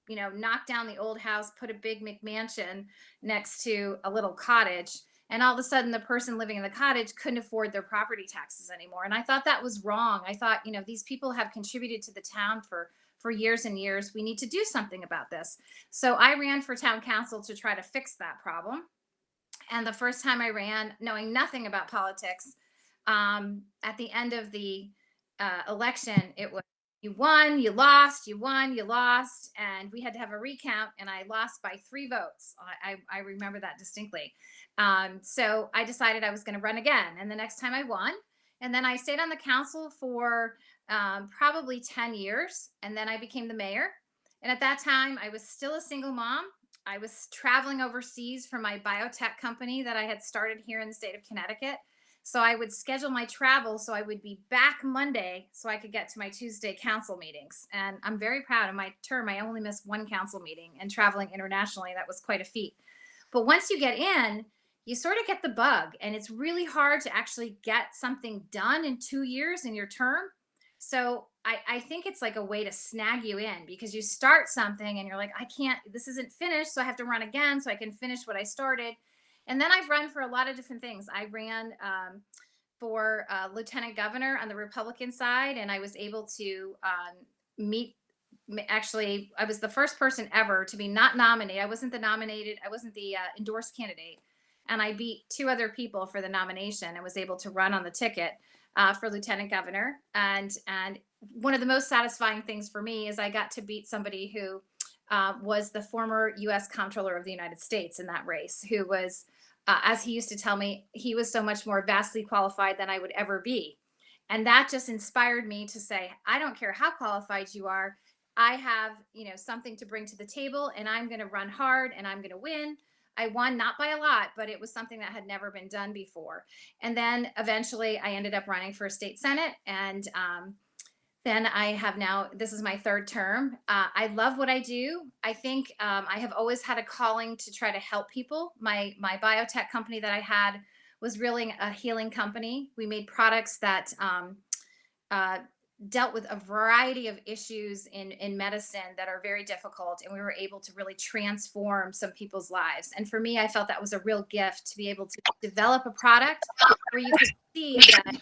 you know, knocked down the old house, put a big McMansion next to a little cottage. And all of a sudden, the person living in the cottage couldn't afford their property taxes anymore. And I thought that was wrong. I thought, you know, these people have contributed to the town for years and years. We need to do something about this. So I ran for town council to try to fix that problem. And the first time I ran, knowing nothing about politics, at the end of the election, it was you won, you lost, you won, you lost, and we had to have a recount, and I lost by 3 votes. I remember that distinctly. So I decided I was going to run again, and the next time I won, and then I stayed on the council for probably 10 years, and then I became the mayor. And at that time, I was still a single mom. I was traveling overseas for my biotech company that I had started here in the state of Connecticut. So I would schedule my travel so I would be back Monday so I could get to my Tuesday council meetings. And I'm very proud of my term. I only missed 1 council meeting, and traveling internationally, that was quite a feat. But once you get in, you sort of get the bug, and it's really hard to actually get something done in 2 years in your term. So I think it's like a way to snag you in, because you start something and you're like, I can't, this isn't finished. So I have to run again so I can finish what I started. And then I've run for a lot of different things. I ran for lieutenant governor on the Republican side, and I was able to meet. Actually, I was the first person ever to be not nominated. I wasn't the endorsed candidate. And I beat 2 other people for the nomination and was able to run on the ticket for lieutenant governor. And one of the most satisfying things for me is I got to beat somebody who was the former U.S. Comptroller of the United States in that race, who was, as he used to tell me, he was so much more vastly qualified than I would ever be. And that just inspired me to say, I don't care how qualified you are. I have, something to bring to the table, and I'm going to run hard and I'm going to win. I won, not by a lot, but it was something that had never been done before. And then eventually I ended up running for state senate. And then I have now, this is my 3rd term. I love what I do. I think I have always had a calling to try to help people. My biotech company that I had was really a healing company. We made products that dealt with a variety of issues in medicine that are very difficult, and we were able to really transform some people's lives. And for me, I felt that was a real gift to be able to develop a product where you could see that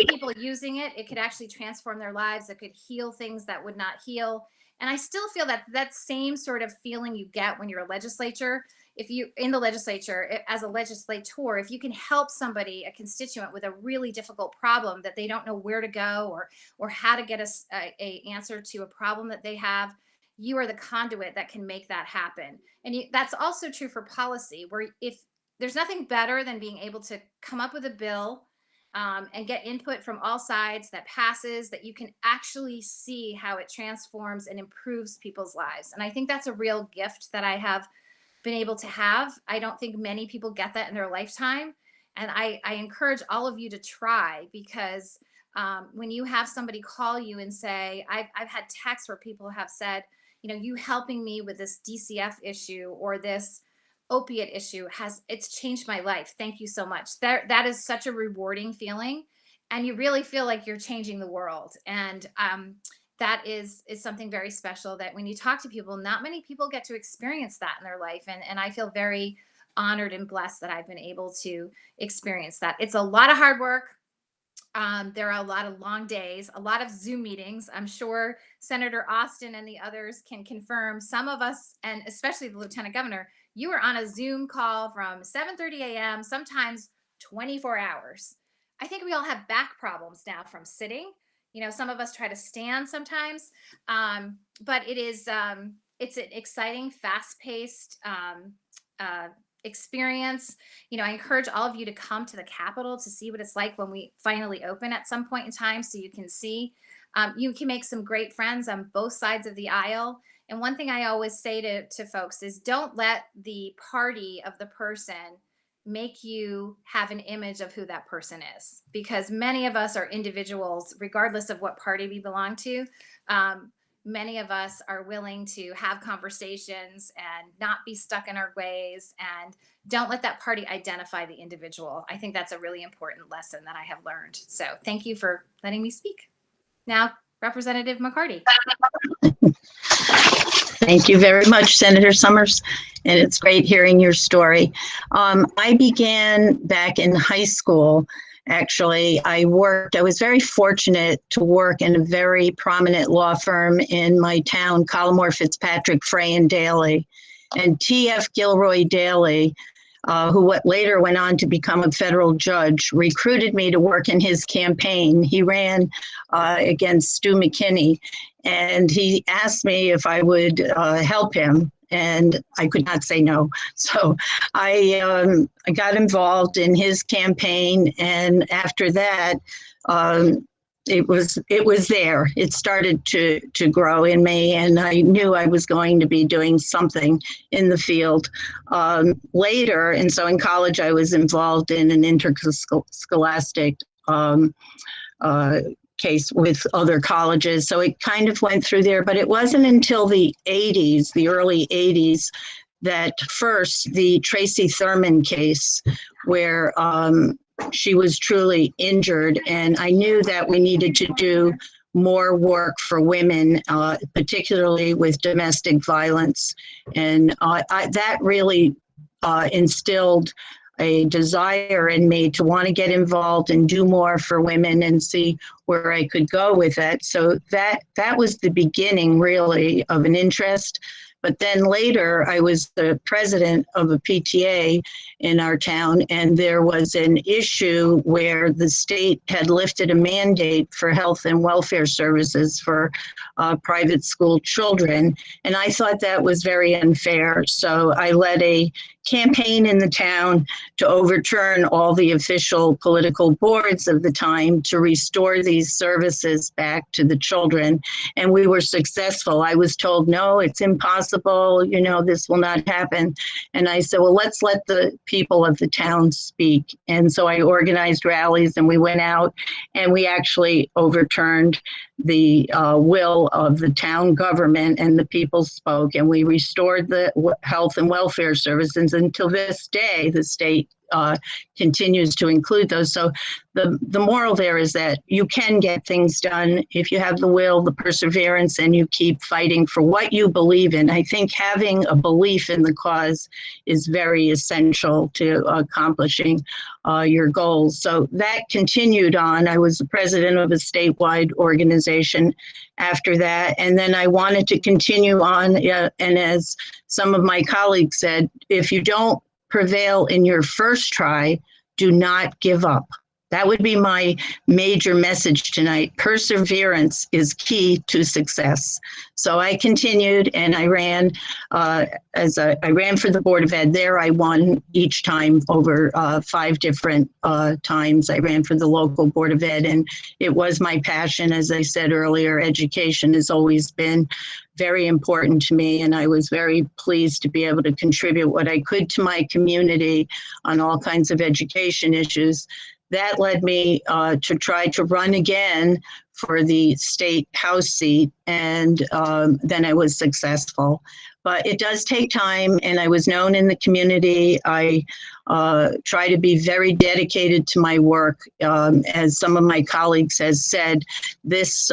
people using it, it could actually transform their lives. It could heal things that would not heal. And I still feel that same sort of feeling you get when you're a legislator. If you in the legislature as a legislator, if you can help somebody, a constituent, with a really difficult problem that they don't know where to go or how to get a answer to a problem that they have, you are the conduit that can make that happen. And that's also true for policy, where if there's nothing better than being able to come up with a bill and get input from all sides that passes, that you can actually see how it transforms and improves people's lives. And I think that's a real gift that I have been able to have. I don't think many people get that in their lifetime. And I encourage all of you to try, because when you have somebody call you and say, I've had texts where people have said, you helping me with this DCF issue or this opiate issue it's changed my life. Thank you so much. That is such a rewarding feeling. And you really feel like you're changing the world. And that is something very special that when you talk to people, not many people get to experience that in their life. And I feel very honored and blessed that I've been able to experience that. It's a lot of hard work. There are a lot of long days, a lot of Zoom meetings. I'm sure Senator Austin and the others can confirm. Some of us, and especially the Lieutenant Governor, you were on a Zoom call from 7:30 a.m., sometimes 24 hours. I think we all have back problems now from sitting. Some of us try to stand sometimes, but it's an exciting, fast-paced experience. I encourage all of you to come to the Capitol to see what it's like when we finally open at some point in time, so you can see. You can make some great friends on both sides of the aisle. And one thing I always say to folks is, don't let the party of the person make you have an image of who that person is, because many of us are individuals, regardless of what party we belong to. Many of us are willing to have conversations and not be stuck in our ways, and don't let that party identify the individual. I think that's a really important lesson that I have learned. So thank you for letting me speak. Now, Representative McCarty. Thank you very much, Senator Summers, and it's great hearing your story. I began back in high school. Actually, I was very fortunate to work in a very prominent law firm in my town, Collimore Fitzpatrick, Frey and Daly. And T.F. Gilroy Daly, who later went on to become a federal judge, recruited me to work in his campaign. He ran against Stu McKinney, and he asked me if I would help him, and I could not say no. So I got involved in his campaign, and after that, it was there. It started to grow in me, and I knew I was going to be doing something in the field later. And so in college, I was involved in an interscholastic case with other colleges. So it kind of went through there, but it wasn't until the early 80s, that first the Tracy Thurman case, where she was truly injured. And I knew that we needed to do more work for women, particularly with domestic violence. And that really instilled a desire in me to want to get involved and do more for women and see where I could go with it. So that was the beginning, really, of an interest. But then later, I was the president of a PTA in our town, and there was an issue where the state had lifted a mandate for health and welfare services for private school children. And I thought that was very unfair. So I led a campaign in the town to overturn all the official political boards of the time to restore these services back to the children. And we were successful. I was told, no, it's impossible, this will not happen. And I said, well, let's let the people of the town speak. And so I organized rallies and we went out and we actually overturned the will of the town government, and the people spoke, and we restored the health and welfare services. Until this day, the state continues to include those. So the moral there is that you can get things done if you have the will, the perseverance, and you keep fighting for what you believe in. I think having a belief in the cause is very essential to accomplishing your goals. So that continued on. I was the president of a statewide organization after that. And then I wanted to continue on. And as some of my colleagues said, if you don't prevail in your first try, do not give up. That would be my major message tonight. Perseverance is key to success. So I continued and I ran I ran for the Board of Ed there. I won each time over 5 different times. I ran for the local Board of Ed, and it was my passion. As I said earlier, education has always been very important to me, and I was very pleased to be able to contribute what I could to my community on all kinds of education issues. That led me to try to run again for the state House seat, and then I was successful. But it does take time, and I was known in the community. I try to be very dedicated to my work. As some of my colleagues has said, this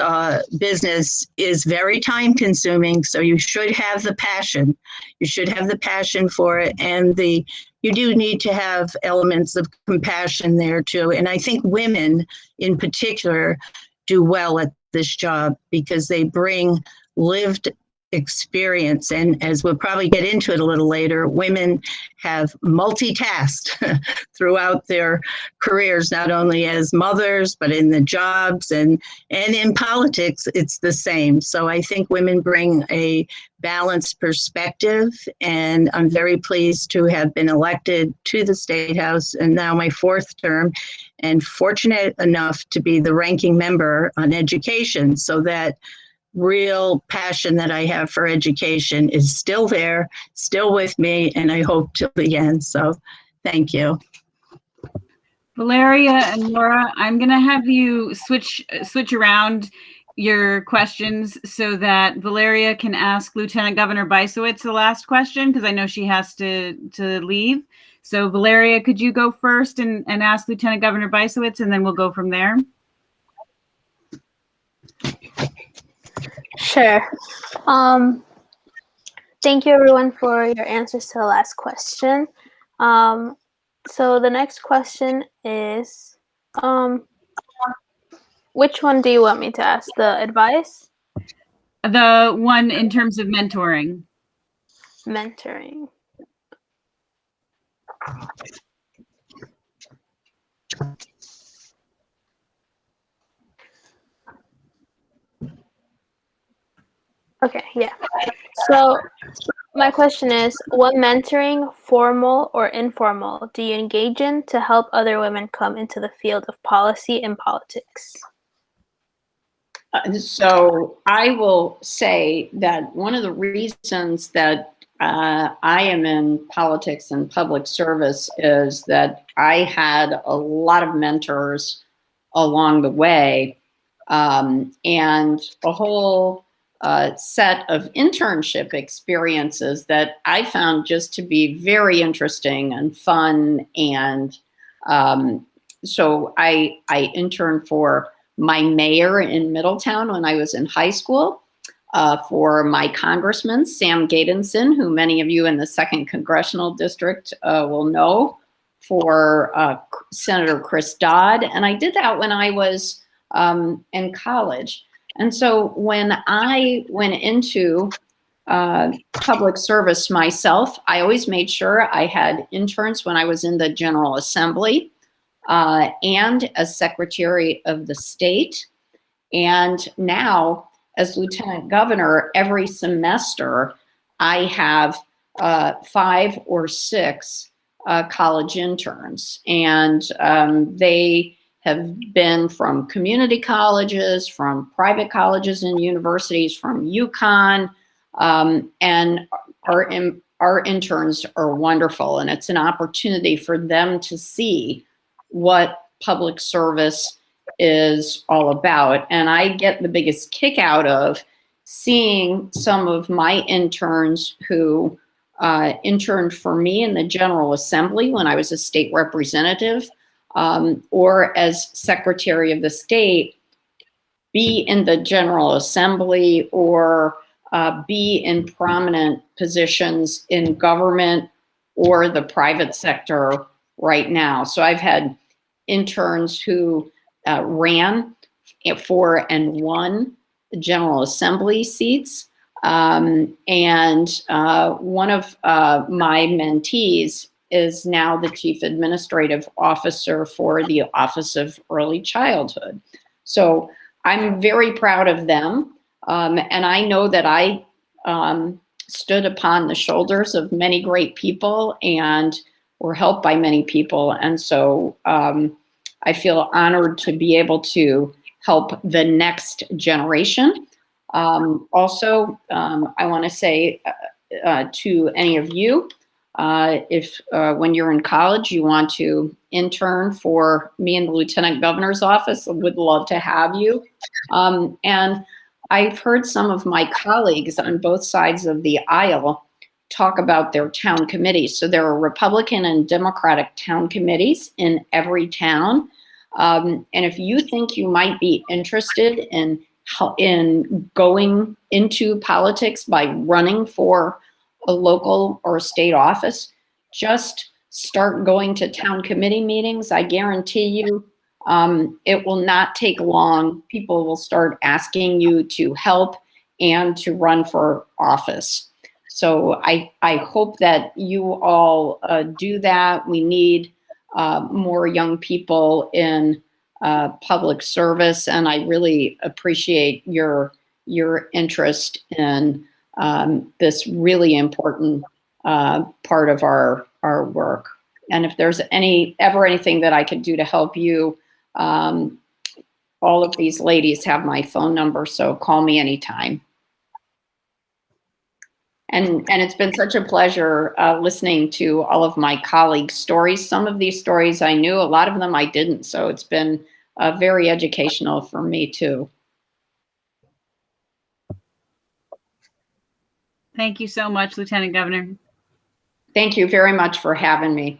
business is very time consuming, so you should have the passion. You should have the passion for it, and you do need to have elements of compassion there too. And I think women in particular do well at this job because they bring lived experience. And as we'll probably get into it a little later, women have multitasked throughout their careers, not only as mothers, but in the jobs and in politics, it's the same. So I think women bring a balanced perspective, and I'm very pleased to have been elected to the State House, and now my 4th term, and fortunate enough to be the ranking member on education, so that real passion that I have for education is still there, still with me, and I hope till the end. So thank you. Valeria and Laura, I'm going to have you switch around your questions so that Valeria can ask Lieutenant Governor Bysowitz the last question, because I know she has to leave. So Valeria, could you go first and ask Lieutenant Governor Bysowitz, and then we'll go from there? Sure. Thank you everyone for your answers to the last question. So the next question is, which one do you want me to ask? The advice? The one in terms of mentoring. Mentoring. Okay, yeah. So my question is, what mentoring, formal or informal, do you engage in to help other women come into the field of policy and politics? So I will say that one of the reasons that I am in politics and public service is that I had a lot of mentors along the way, and a whole set of internship experiences that I found just to be very interesting and fun. And so I interned for my mayor in Middletown when I was in high school, for my congressman, Sam Gadenson, who many of you in the 2nd Congressional District will know, for Senator Chris Dodd. And I did that when I was in college. And so when I went into public service myself, I always made sure I had interns when I was in the General Assembly and as Secretary of the State. And now, as Lieutenant Governor, every semester I have 5 or 6 college interns, and they have been from community colleges, from private colleges and universities, from UConn, and our interns are wonderful, and it's an opportunity for them to see what public service is all about. And I get the biggest kick out of seeing some of my interns who interned for me in the General Assembly when I was a state representative, or as Secretary of the State, be in the General Assembly or be in prominent positions in government or the private sector right now. So I've had interns who ran for and won the General Assembly seats. And one of my mentees is now the Chief Administrative Officer for the Office of Early Childhood. So I'm very proud of them. And I know that I stood upon the shoulders of many great people and were helped by many people. And so I feel honored to be able to help the next generation. Also, I want to say to any of you, if when you're in college you want to intern for me in the Lieutenant Governor's office, I would love to have you. And I've heard some of my colleagues on both sides of the aisle talk about their town committees. So there are Republican and Democratic town committees in every town. And if you think you might be interested in going into politics by running for a local or a state office, just start going to town committee meetings. I guarantee you it will not take long. People will start asking you to help and to run for office. So I hope that you all do that. We need more young people in public service, and I really appreciate your interest in this really important part of our work. And if there's ever anything that I could do to help you, all of these ladies have my phone number, so call me anytime. And it's been such a pleasure listening to all of my colleagues' stories. Some of these stories I knew, a lot of them I didn't. So it's been very educational for me too. Thank you so much, Lieutenant Governor. Thank you very much for having me.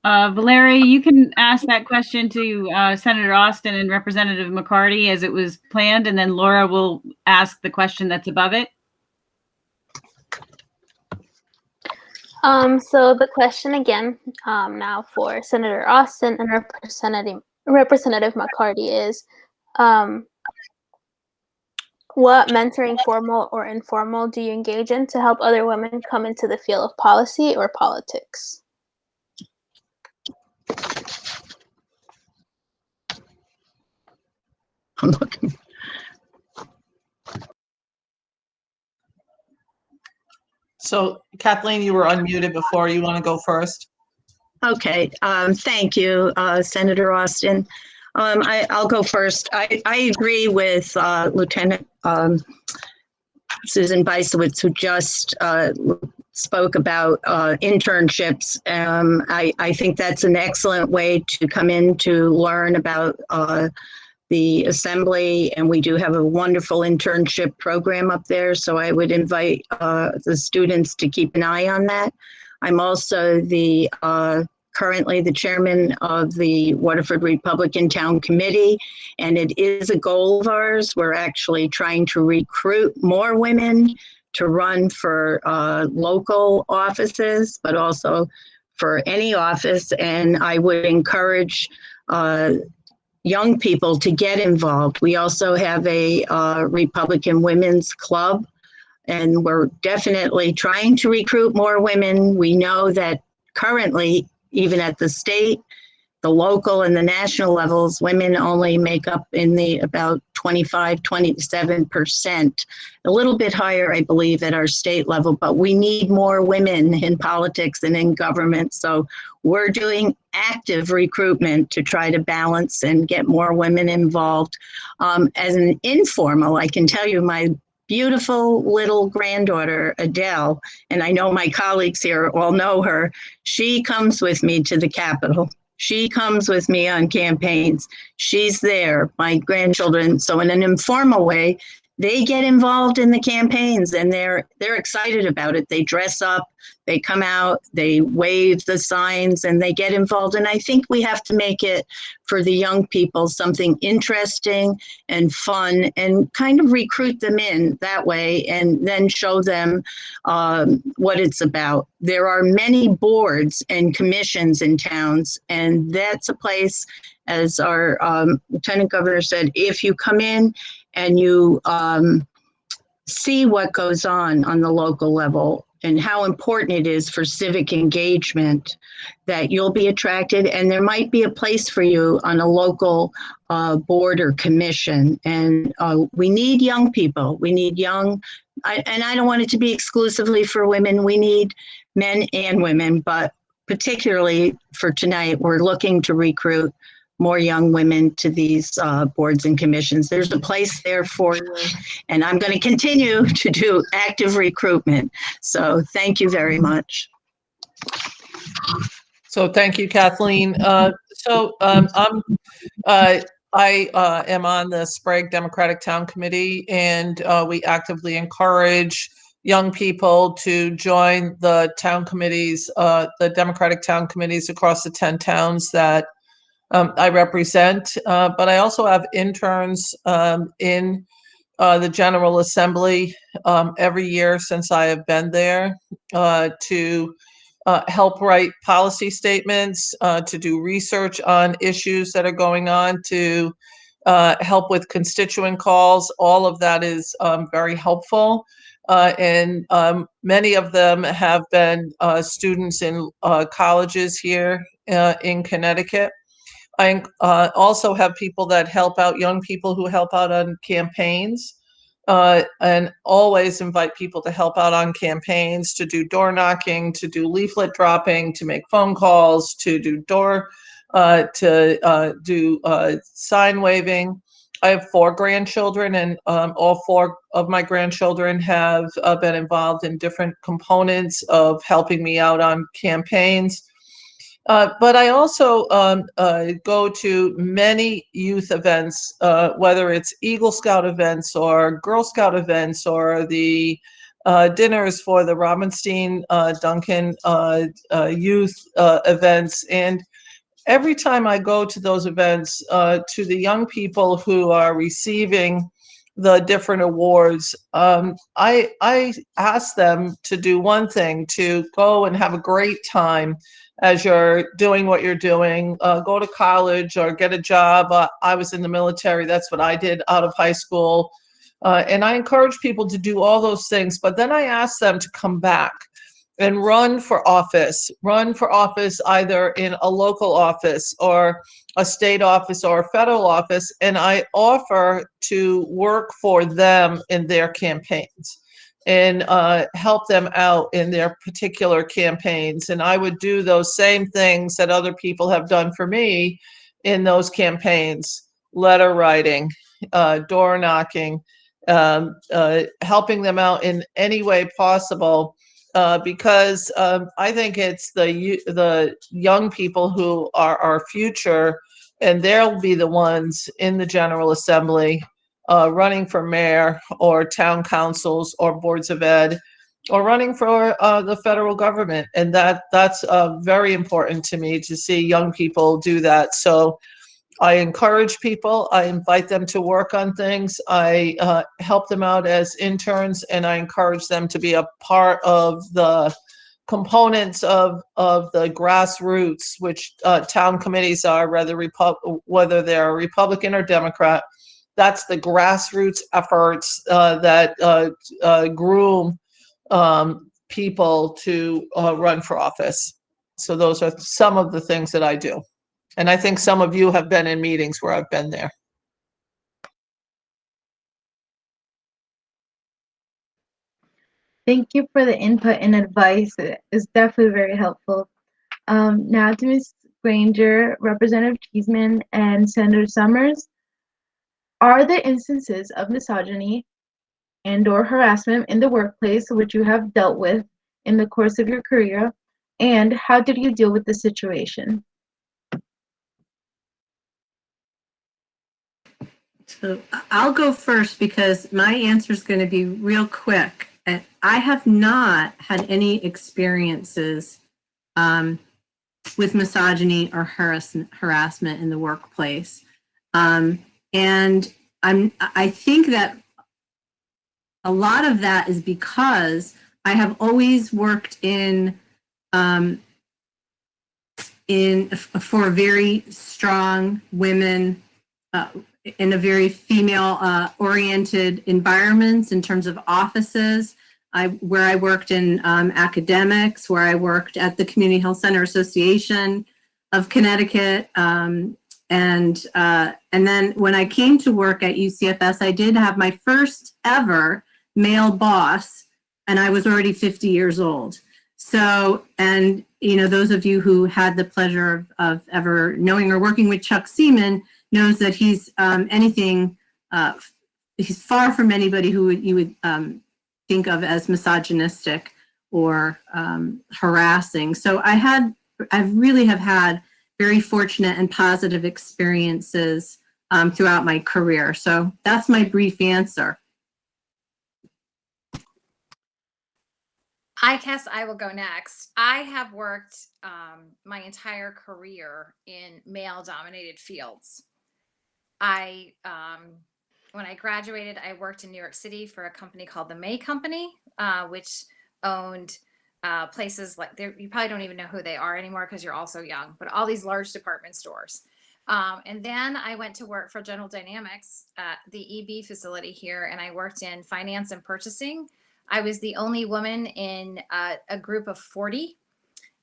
Valeria, you can ask that question to Senator Austin and Representative McCarty as it was planned, and then Laura will ask the question that's above it. So the question again, now for Senator Austin and Representative McCarty is, what mentoring, formal or informal, do you engage in to help other women come into the field of policy or politics? I'm looking. So Kathleen, you were unmuted before. You want to go first? Okay, thank you, Senator Austin. I'll go first. I agree with Lieutenant Susan Beisowitz, who just spoke about internships. I think that's an excellent way to come in to learn about the assembly, and we do have a wonderful internship program up there. So I would invite the students to keep an eye on that. I'm also the currently the chairman of the Waterford Republican Town Committee, and it is a goal of ours. We're actually trying to recruit more women to run for local offices, but also for any office. And I would encourage young people to get involved. We also have a Republican Women's Club, and we're definitely trying to recruit more women. We know that currently, even at the state, the local and the national levels, women only make up in the about 27%, a little bit higher, I believe, at our state level, but we need more women in politics and in government. So we're doing active recruitment to try to balance and get more women involved. As an informal, I can tell you my beautiful little granddaughter, Adele, and I know my colleagues here all know her, she comes with me to the Capitol. She comes with me on campaigns. She's there, my grandchildren. So in an informal way, they get involved in the campaigns, and they're excited about it. They dress up, they come out, they wave the signs, and they get involved. And I think we have to make it for the young people something interesting and fun, and kind of recruit them in that way, and then show them what it's about. There are many boards and commissions in towns, and that's a place, as our Lieutenant Governor said, if you come in and you see what goes on the local level and how important it is for civic engagement, that you'll be attracted, and there might be a place for you on a local board or commission. And we need young people. We need young, and I don't want it to be exclusively for women. We need men and women, but particularly for tonight, we're looking to recruit more young women to these boards and commissions. There's a place there for you, and I'm going to continue to do active recruitment. So thank you very much. So thank you, Kathleen. I am on the Sprague Democratic Town Committee, and we actively encourage young people to join the town committees, the Democratic town committees across the 10 towns that I represent, but I also have interns in the General Assembly every year since I have been there to help write policy statements, to do research on issues that are going on, to help with constituent calls. All of that is very helpful. And many of them have been students in colleges here in Connecticut. I also have people that help out, young people who help out on campaigns, and always invite people to help out on campaigns, to do door knocking, to do leaflet dropping, to make phone calls, to do sign waving. I have 4 grandchildren, and all 4 of my grandchildren have been involved in different components of helping me out on campaigns. But I also go to many youth events, whether it's Eagle Scout events or Girl Scout events or the dinners for the Robinstein Duncan youth events. And every time I go to those events, to the young people who are receiving the different awards, I ask them to do one thing: to go and have a great time as you're doing what you're doing. Go to college or get a job. I was in the military. That's what I did out of high school. And I encourage people to do all those things, but then I ask them to come back and run for office either in a local office or a state office or a federal office, and I offer to work for them in their campaigns and help them out in their particular campaigns. And I would do those same things that other people have done for me in those campaigns: letter writing, door knocking, helping them out in any way possible. Because I think it's the young people who are our future, and they'll be the ones in the General Assembly running for mayor or town councils or boards of ed or running for the federal government. And that's very important to me to see young people do that. So I encourage people, I invite them to work on things, I help them out as interns, and I encourage them to be a part of the components of the grassroots, which town committees are, whether they're Republican or Democrat. That's the grassroots efforts that groom people to run for office. So those are some of the things that I do. And I think some of you have been in meetings where I've been there. Thank you for the input and advice. It is definitely very helpful. Now to Ms. Granger, Representative Cheeseman, and Senator Summers. Are there instances of misogyny and/or harassment in the workplace which you have dealt with in the course of your career, and how did you deal with the situation? So I'll go first because my answer is going to be real quick. And I have not had any experiences with misogyny or harassment in the workplace. And I think that a lot of that is because I have always worked for very strong women in a very female oriented environments in terms of offices. Where I worked in academics, where I worked at the Community Health Center Association of Connecticut. And then when I came to work at UCFS, I did have my first ever male boss, and I was already 50 years old. So, and those of you who had the pleasure of ever knowing or working with Chuck Seaman knows that he's he's far from anybody who you would think of as misogynistic or harassing. So I really have had very fortunate and positive experiences throughout my career. So that's my brief answer. I guess I will go next. I have worked my entire career in male-dominated fields. When I graduated, I worked in New York City for a company called the May Company, which owned places like, you probably don't even know who they are anymore because you're all so young, but all these large department stores. And then I went to work for General Dynamics at the EB facility here, and I worked in finance and purchasing. I was the only woman in a group of 40.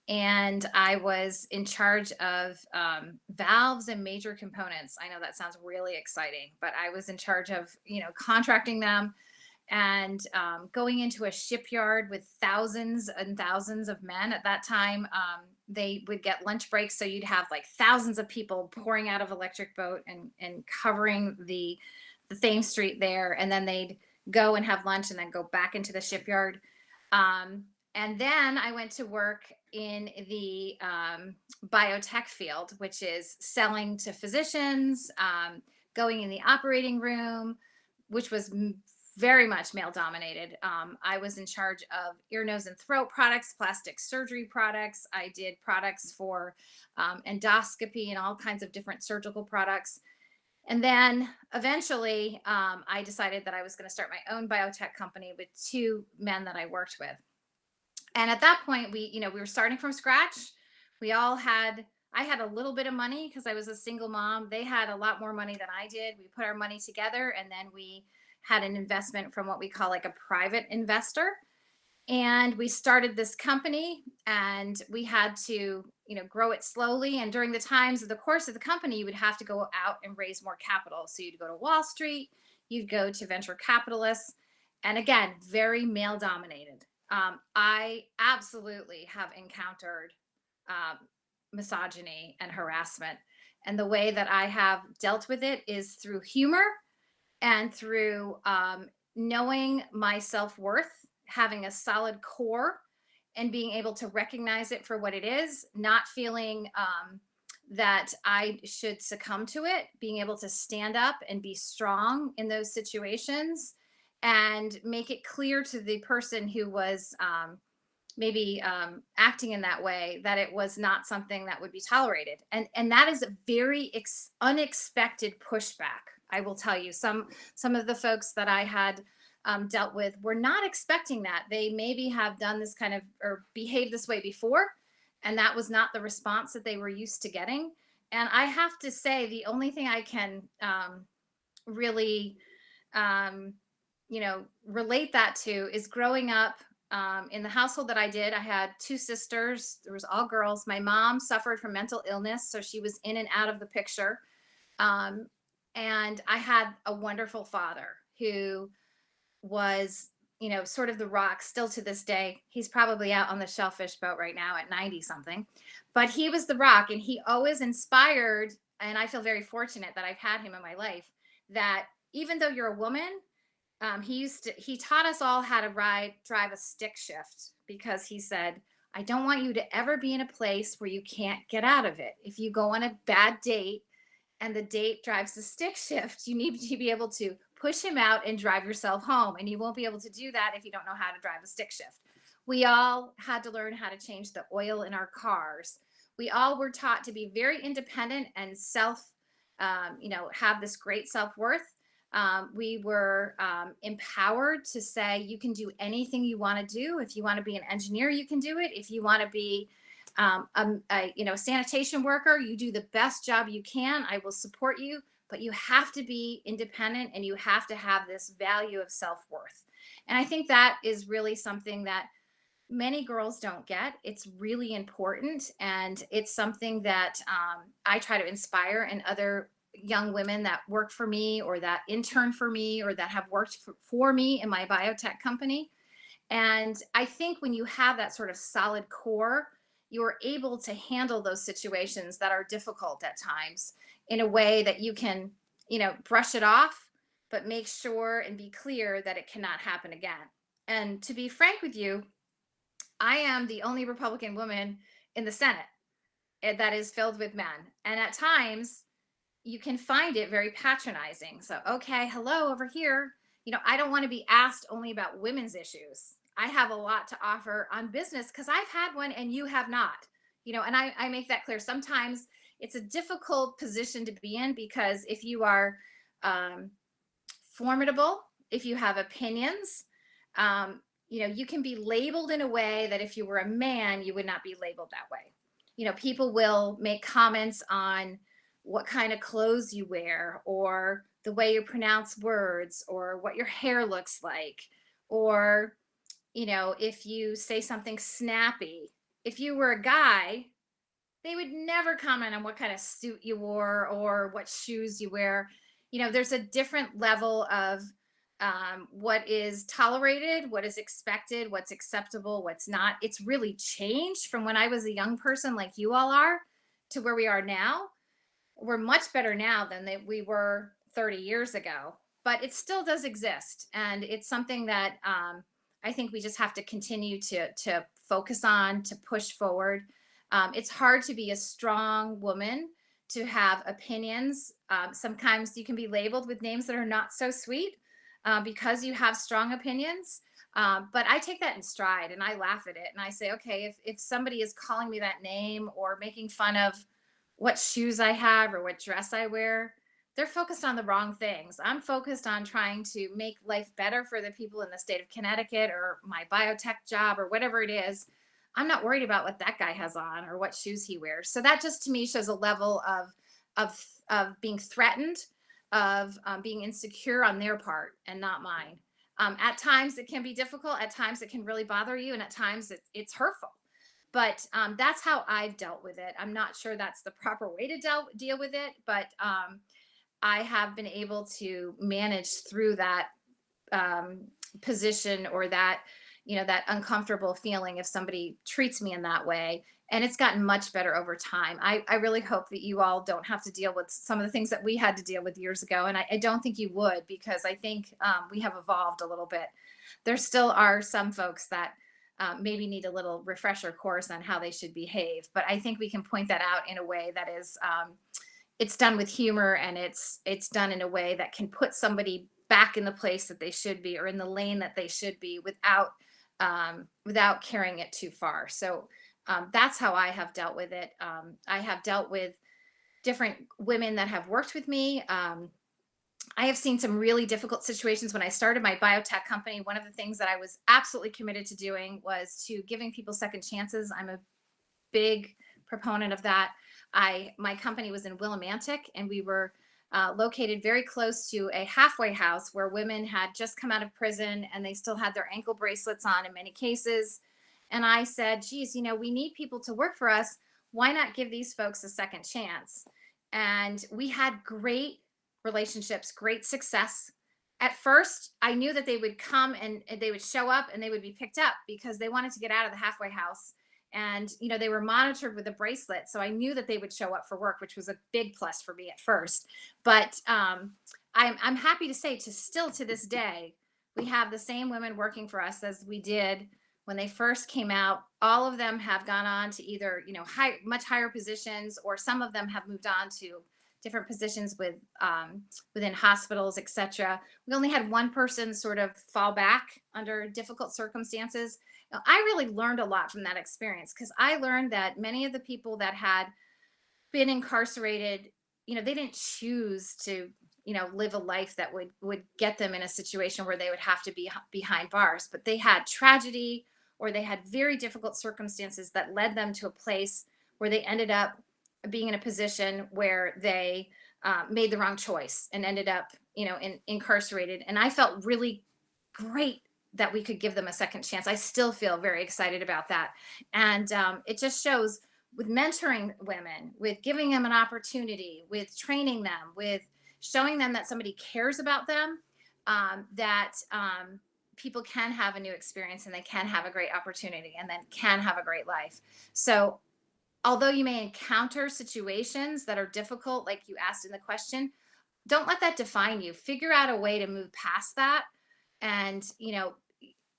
And I was in charge of valves and major components. I know that sounds really exciting, but I was in charge of, contracting them and going into a shipyard with thousands and thousands of men. At that time, they would get lunch breaks. So you'd have like thousands of people pouring out of Electric Boat and covering the Thames Street there. And then they'd go and have lunch and then go back into the shipyard. And then I went to work in the biotech field, which is selling to physicians, going in the operating room, which was very much male dominated. I was in charge of ear, nose, and throat products, plastic surgery products. I did products for endoscopy and all kinds of different surgical products. And then eventually I decided that I was going to start my own biotech company with two men that I worked with. And at that point, we were starting from scratch. I had a little bit of money because I was a single mom. They had a lot more money than I did. We put our money together, and then we had an investment from what we call like a private investor. And we started this company, and we had to, grow it slowly. And during the course of the company, you would have to go out and raise more capital. So you'd go to Wall Street, you'd go to venture capitalists, and again, very male dominated. I absolutely have encountered misogyny and harassment. And the way that I have dealt with it is through humor and through knowing my self-worth, having a solid core, and being able to recognize it for what it is, not feeling that I should succumb to it, being able to stand up and be strong in those situations and make it clear to the person who was maybe acting in that way that it was not something that would be tolerated. And that is a very unexpected pushback. I will tell you, some of the folks that I had dealt with were not expecting that. They maybe have done this kind of or behaved this way before, and that was not the response that they were used to getting. And I have to say, the only thing I can really relate that to is growing up in the household that I did. I had two sisters. There was all girls. My mom suffered from mental illness, so she was in and out of the picture. And I had a wonderful father who was, sort of the rock still to this day. He's probably out on the shellfish boat right now at 90 something, but he was the rock, and he always inspired. And I feel very fortunate that I've had him in my life, that even though you're a woman, he taught us all how to drive a stick shift, because he said, I don't want you to ever be in a place where you can't get out of it. If you go on a bad date and the date drives the stick shift, you need to be able to push him out and drive yourself home. And you won't be able to do that if you don't know how to drive a stick shift. We all had to learn how to change the oil in our cars. We all were taught to be very independent and have this great self-worth. We were empowered to say, you can do anything you want to do. If you want to be an engineer, you can do it. If you want to be a sanitation worker, you do the best job you can. I will support you, but you have to be independent, and you have to have this value of self-worth. And I think that is really something that many girls don't get. It's really important, and it's something that I try to inspire in other young women that work for me, or that intern for me, or that have worked for me in my biotech company. And I think when you have that sort of solid core, you're able to handle those situations that are difficult at times in a way that you can, brush it off, but make sure and be clear that it cannot happen again. And to be frank with you, I am the only Republican woman in the Senate that is filled with men. And at times, you can find it very patronizing. So, okay, hello over here. I don't want to be asked only about women's issues. I have a lot to offer on business, because I've had one and you have not. And I make that clear. Sometimes it's a difficult position to be in, because if you are formidable, if you have opinions, you can be labeled in a way that if you were a man, you would not be labeled that way. People will make comments on what kind of clothes you wear, or the way you pronounce words, or what your hair looks like, or, if you say something snappy. If you were a guy, they would never comment on what kind of suit you wore or what shoes you wear. There's a different level of what is tolerated, what is expected, what's acceptable, what's not. It's really changed from when I was a young person like you all are to where we are now. We're much better now than we were 30 years ago, but it still does exist. And it's something that I think we just have to continue to focus on, to push forward. It's hard to be a strong woman, to have opinions. Sometimes you can be labeled with names that are not so sweet because you have strong opinions. But I take that in stride and I laugh at it. And I say, okay, if somebody is calling me that name or making fun of what shoes I have or what dress I wear, they're focused on the wrong things. I'm focused on trying to make life better for the people in the state of Connecticut, or my biotech job, or whatever it is. I'm not worried about what that guy has on or what shoes he wears. So that just to me shows a level of being threatened, of being insecure on their part and not mine. At times it can be difficult. At times it can really bother you. And at times it's hurtful. But that's how I've dealt with it. I'm not sure that's the proper way to deal with it, but I have been able to manage through that position, or that, that uncomfortable feeling if somebody treats me in that way. And it's gotten much better over time. I really hope that you all don't have to deal with some of the things that we had to deal with years ago. And I don't think you would, because I think we have evolved a little bit. There still are some folks that maybe need a little refresher course on how they should behave. But I think we can point that out in a way that is, it's done with humor, and it's done in a way that can put somebody back in the place that they should be, or in the lane that they should be, without carrying it too far. So that's how I have dealt with it. I have dealt with different women that have worked with me. I have seen some really difficult situations. When I started my biotech company, one of the things that I was absolutely committed to doing was to giving people second chances. I'm a big proponent of that. My company was in Willimantic, and we were located very close to a halfway house where women had just come out of prison and they still had their ankle bracelets on in many cases. And I said, geez, we need people to work for us. Why not give these folks a second chance? And we had great relationships, great success. At first, I knew that they would come and they would show up and they would be picked up because they wanted to get out of the halfway house. And, they were monitored with a bracelet. So I knew that they would show up for work, which was a big plus for me at first. But I'm happy to say still to this day, we have the same women working for us as we did when they first came out. All of them have gone on to either, much higher positions, or some of them have moved on to different positions within hospitals, etc. We only had one person sort of fall back under difficult circumstances. I really learned a lot from that experience, because I learned that many of the people that had been incarcerated, they didn't choose to, live a life that would get them in a situation where they would have to be behind bars, but they had tragedy, or they had very difficult circumstances that led them to a place where they ended up being in a position where they made the wrong choice and ended up, incarcerated. And I felt really great that we could give them a second chance. I still feel very excited about that. And it just shows, with mentoring women, with giving them an opportunity, with training them, with showing them that somebody cares about them, that people can have a new experience, and they can have a great opportunity, and then can have a great life. So although you may encounter situations that are difficult, like you asked in the question, don't let that define you. Figure out a way to move past that, and,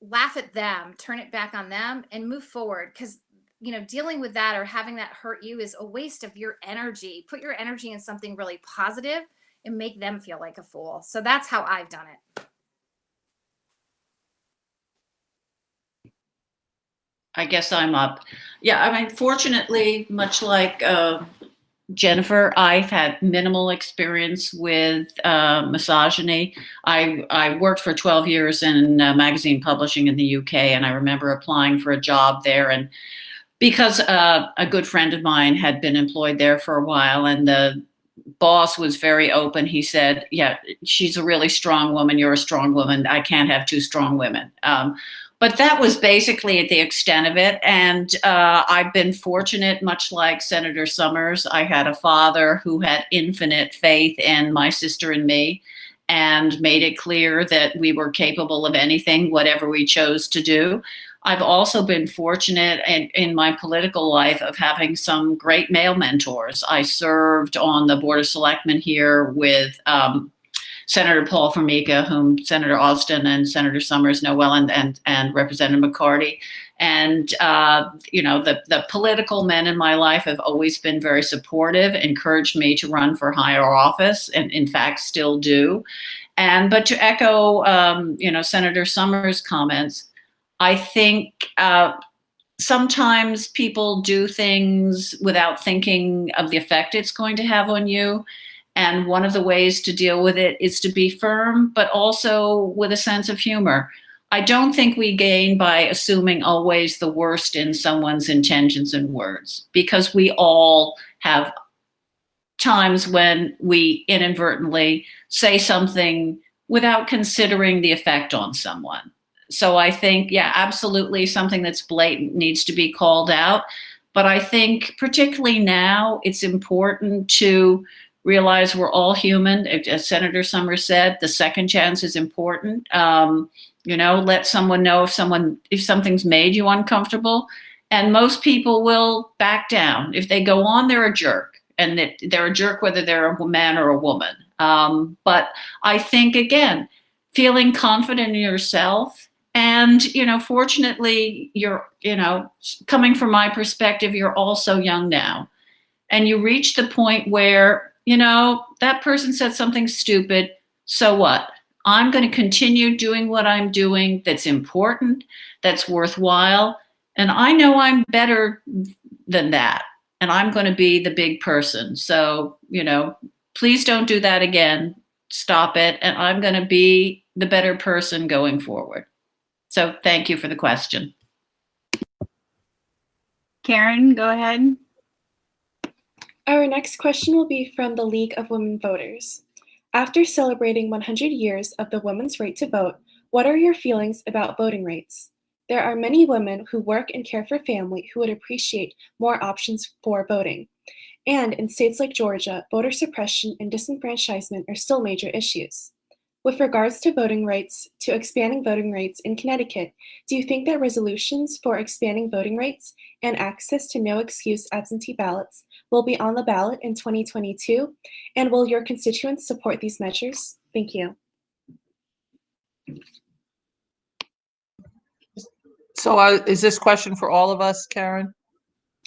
laugh at them, turn it back on them, and move forward. Because, dealing with that or having that hurt you is a waste of your energy. Put your energy in something really positive and make them feel like a fool. So that's how I've done it. I guess I'm up. Yeah, fortunately, much like Jennifer, I've had minimal experience with misogyny. I worked for 12 years in magazine publishing in the UK, and I remember applying for a job there. And because a good friend of mine had been employed there for a while, and the boss was very open, he said, yeah, she's a really strong woman. You're a strong woman. I can't have two strong women. But that was basically the extent of it. And I've been fortunate, much like Senator Summers. I had a father who had infinite faith in my sister and me, and made it clear that we were capable of anything, whatever we chose to do. I've also been fortunate in my political life of having some great male mentors. I served on the Board of Selectmen here with Senator Paul Formica, whom Senator Austin and Senator Summers know well, and Representative McCarty. And, the political men in my life have always been very supportive, encouraged me to run for higher office, and in fact still do. But to echo, Senator Summers' comments, I think sometimes people do things without thinking of the effect it's going to have on you. And one of the ways to deal with it is to be firm, but also with a sense of humor. I don't think we gain by assuming always the worst in someone's intentions and words, because we all have times when we inadvertently say something without considering the effect on someone. So I think, yeah, absolutely, something that's blatant needs to be called out. But I think particularly now, it's important to realize we're all human. As Senator Summers said, the second chance is important. Let someone know if something's made you uncomfortable. And most people will back down. If they go on, they're a jerk. And they're a jerk whether they're a man or a woman. But I think, again, feeling confident in yourself And, fortunately, you're, coming from my perspective, you're all so young now. And you reach the point where, that person said something stupid. So what? I'm going to continue doing what I'm doing that's important, that's worthwhile. And I know I'm better than that. And I'm going to be the big person. So, please don't do that again. Stop it. And I'm going to be the better person going forward. So thank you for the question. Karen, go ahead. Our next question will be from the League of Women Voters. After celebrating 100 years of the women's right to vote, what are your feelings about voting rights? There are many women who work and care for family who would appreciate more options for voting. And in states like Georgia, voter suppression and disenfranchisement are still major issues. With regards to voting rights, to expanding voting rights in Connecticut, do you think that resolutions for expanding voting rights and access to no-excuse absentee ballots will be on the ballot in 2022? And will your constituents support these measures? Thank you. So is this question for all of us, Karen?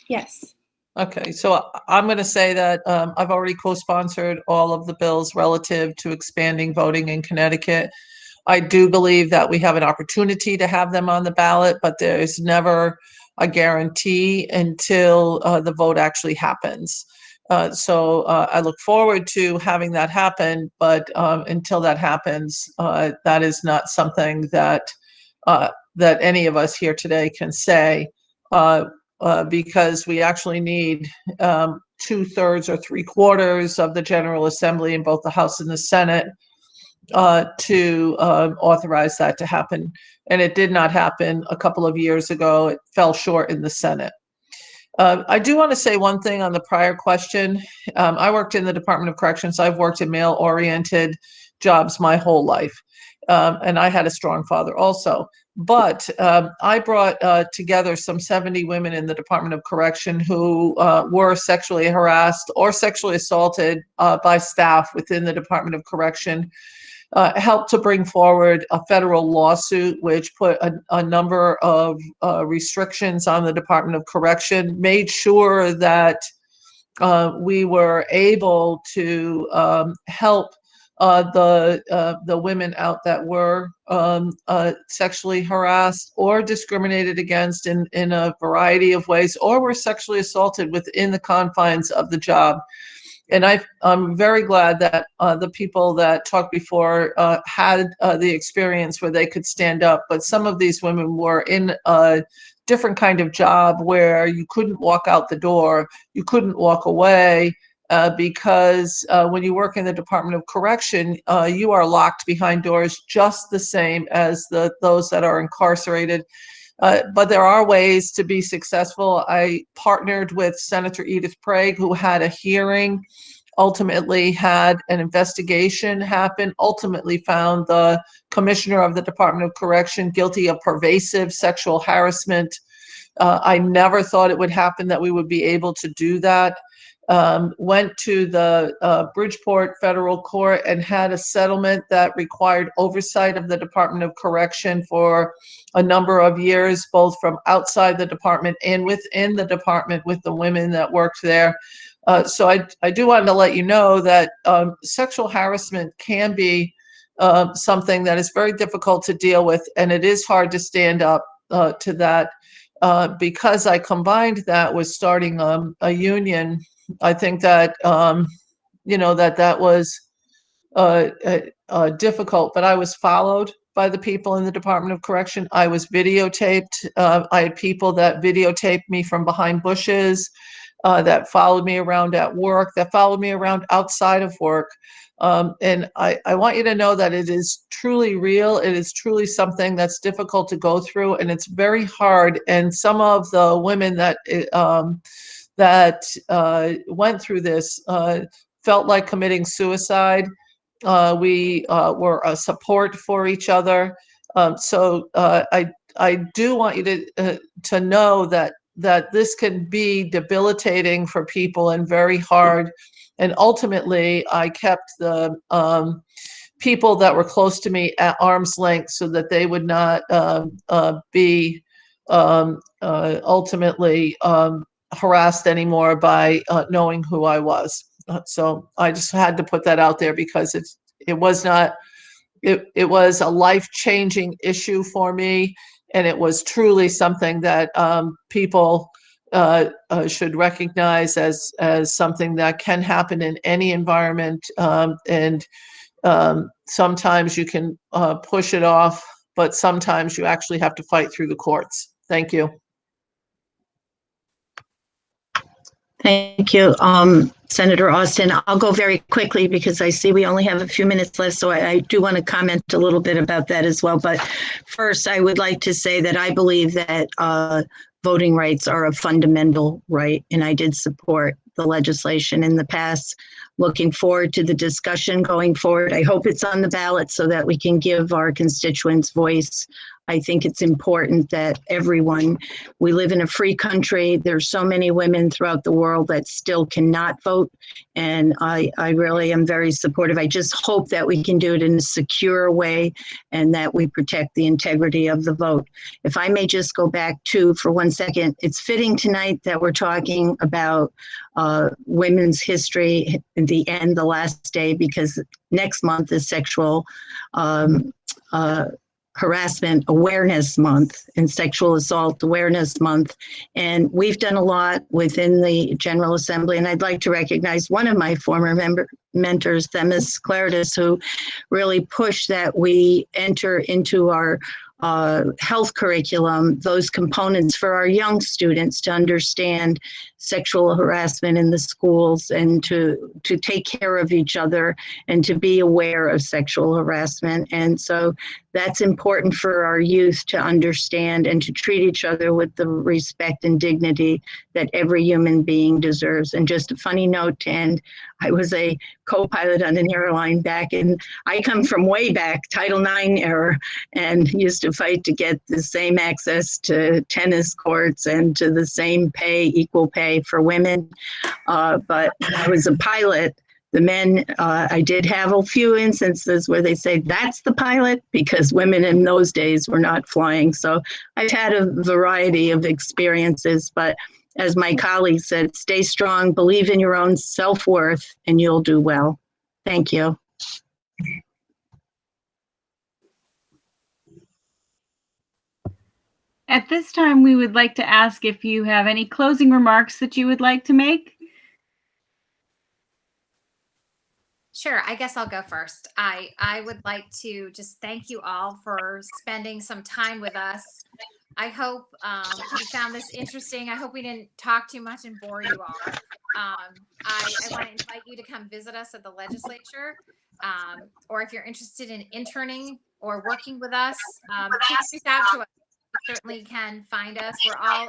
Yes. Okay, so I'm going to say that I've already co-sponsored all of the bills relative to expanding voting in Connecticut. I do believe that we have an opportunity to have them on the ballot, but there's never a guarantee until the vote actually happens. So I look forward to having that happen, but until that happens, that is not something that that any of us here today can say. Because we actually need 2/3 or 3/4 of the General Assembly in both the House and the Senate to authorize that to happen. And it did not happen a couple of years ago. It fell short in the Senate. I do want to say one thing on the prior question. I worked in the Department of Corrections. I've worked in male-oriented jobs my whole life. And I had a strong father also. But I brought together some 70 women in the Department of Correction who were sexually harassed or sexually assaulted by staff within the Department of Correction, helped to bring forward a federal lawsuit which put a number of restrictions on the Department of Correction, made sure that we were able to help the women out that were sexually harassed or discriminated against in a variety of ways, or were sexually assaulted within the confines of the job. And I'm very glad that the people that talked before had the experience where they could stand up. But some of these women were in a different kind of job where you couldn't walk out the door, you couldn't walk away. Because when you work in the Department of Correction, you are locked behind doors just the same as those that are incarcerated. But there are ways to be successful. I partnered with Senator Edith Prague, who had a hearing, ultimately had an investigation happen, ultimately found the commissioner of the Department of Correction guilty of pervasive sexual harassment. I never thought it would happen that we would be able to do that. Went to the Bridgeport Federal Court and had a settlement that required oversight of the Department of Correction for a number of years, both from outside the department and within the department with the women that worked there. So I do want to let you know that sexual harassment can be something that is very difficult to deal with, and it is hard to stand up to that. Because I combined that with starting a union, I think that, that was difficult, but I was followed by the people in the Department of Correction. I was videotaped. I had people that videotaped me from behind bushes, that followed me around at work, that followed me around outside of work. And I want you to know that it is truly real. It is truly something that's difficult to go through, and it's very hard. And some of the women that went through this felt like committing suicide. We were a support for each other. So I do want you to know that this can be debilitating for people and very hard. And ultimately, I kept the people that were close to me at arm's length so that they would not be ultimately harassed anymore by knowing who I was. So I just had to put that out there because it was a life-changing issue for me, and it was truly something that people should recognize as something that can happen in any environment, and sometimes you can push it off, but sometimes you actually have to fight through the courts. Thank you. Thank you, Senator Austin. I'll go very quickly because I see we only have a few minutes left, so I do want to comment a little bit about that as well. But first, I would like to say that I believe that voting rights are a fundamental right, and I did support the legislation in the past. Looking forward to the discussion going forward. I hope it's on the ballot so that we can give our constituents voice. I think it's important that everyone, we live in a free country. There's so many women throughout the world that still cannot vote. And I really am very supportive. I just hope that we can do it in a secure way and that we protect the integrity of the vote. If I may just go back to, for 1 second, it's fitting tonight that we're talking about women's history at the end, the last day, because next month is sexual harassment awareness month and sexual assault awareness month. And we've done a lot within the General Assembly. And I'd like to recognize one of my former mentors, Themis Claridis, who really pushed that we enter into our health curriculum, those components for our young students to understand sexual harassment in the schools and to take care of each other and to be aware of sexual harassment. And so that's important for our youth to understand and to treat each other with the respect and dignity that every human being deserves. And just a funny note to end, I was a co-pilot on an airline back, and I come from way back, Title IX era, and used to fight to get the same access to tennis courts and to the same pay, equal pay for women. But when I was a pilot, the men, I did have a few instances where they say, that's the pilot, because women in those days were not flying. So I've had a variety of experiences, but as my colleague said, stay strong, believe in your own self-worth, and you'll do well. Thank you. At this time, we would like to ask if you have any closing remarks that you would like to make. Sure, I guess I'll go first. I would like to just thank you all for spending some time with us. I hope you found this interesting. I hope we didn't talk too much and bore you all. I want to invite you to come visit us at the legislature, or if you're interested in interning or working with us, please reach out to us. You certainly can find us. We're all,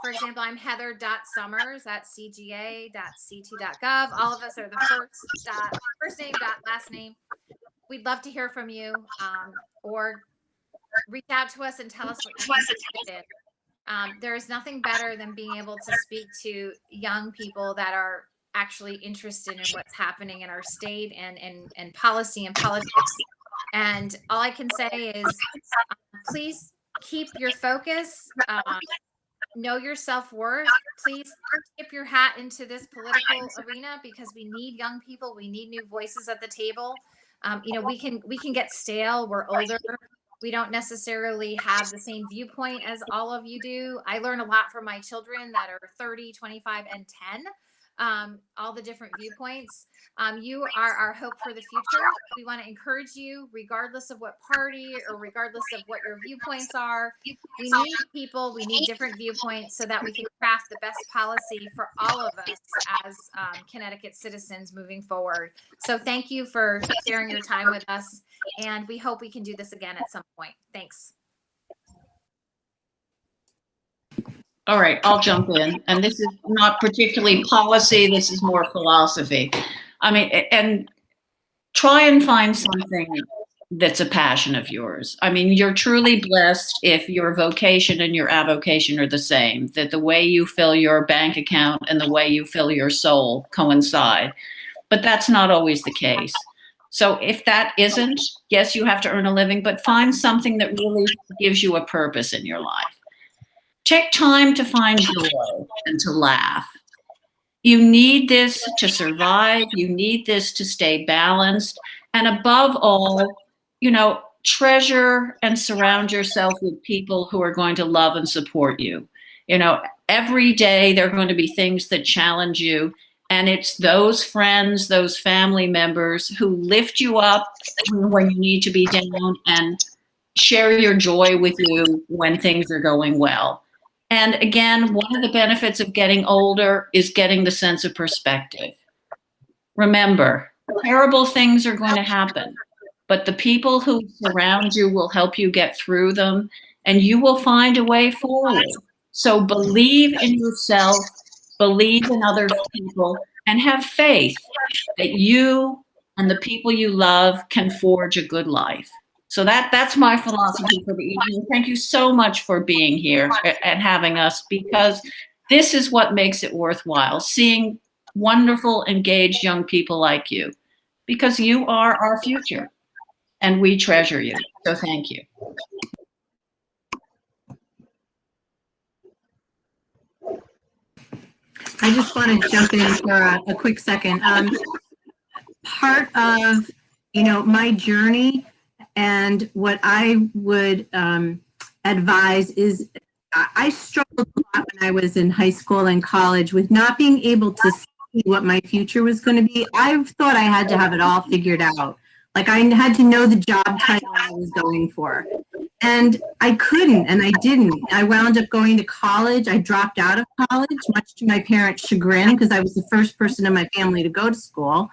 for example, I'm Heather.Summers at cga.ct.gov. All of us are the first name, last name. We'd love to hear from you, or reach out to us and tell us what you're interested in. There is nothing better than being able to speak to young people that are actually interested in what's happening in our state and policy and politics. And all I can say is, please keep your focus. Know your self-worth. Please tip your hat into this political arena, because we need young people. We need new voices at the table. We can get stale. We're older. We don't necessarily have the same viewpoint as all of you do. I learn a lot from my children that are 30, 25, and 10. All the different viewpoints. You are our hope for the future. We want to encourage you, regardless of what party or regardless of what your viewpoints are. We need people, we need different viewpoints so that we can craft the best policy for all of us as Connecticut citizens moving forward. So thank you for sharing your time with us, and we hope we can do this again at some point. Thanks. All right, I'll jump in. And this is not particularly policy, this is more philosophy. I mean, and try and find something that's a passion of yours. I mean, you're truly blessed if your vocation and your avocation are the same, that the way you fill your bank account and the way you fill your soul coincide. But that's not always the case. So if that isn't, yes, you have to earn a living, but find something that really gives you a purpose in your life. Take time to find joy and to laugh. You need this to survive. You need this to stay balanced. And above all, treasure and surround yourself with people who are going to love and support you. Every day there are going to be things that challenge you. And it's those friends, those family members who lift you up when you need to be down and share your joy with you when things are going well. And again, one of the benefits of getting older is getting the sense of perspective. Remember, terrible things are going to happen, but the people who surround you will help you get through them, and you will find a way forward. So believe in yourself, believe in other people, and have faith that you and the people you love can forge a good life. So that's my philosophy for the evening. Thank you so much for being here and having us, because this is what makes it worthwhile, seeing wonderful, engaged young people like you, because you are our future and we treasure you. So thank you. I just want to jump in for a quick second. Part of, my journey and what I would advise is I struggled a lot when I was in high school and college with not being able to see what my future was going to be. I thought I had to have it all figured out. Like I had to know the job title I was going for. And I couldn't, and I didn't. I wound up going to college. I dropped out of college, much to my parents' chagrin, because I was the first person in my family to go to school.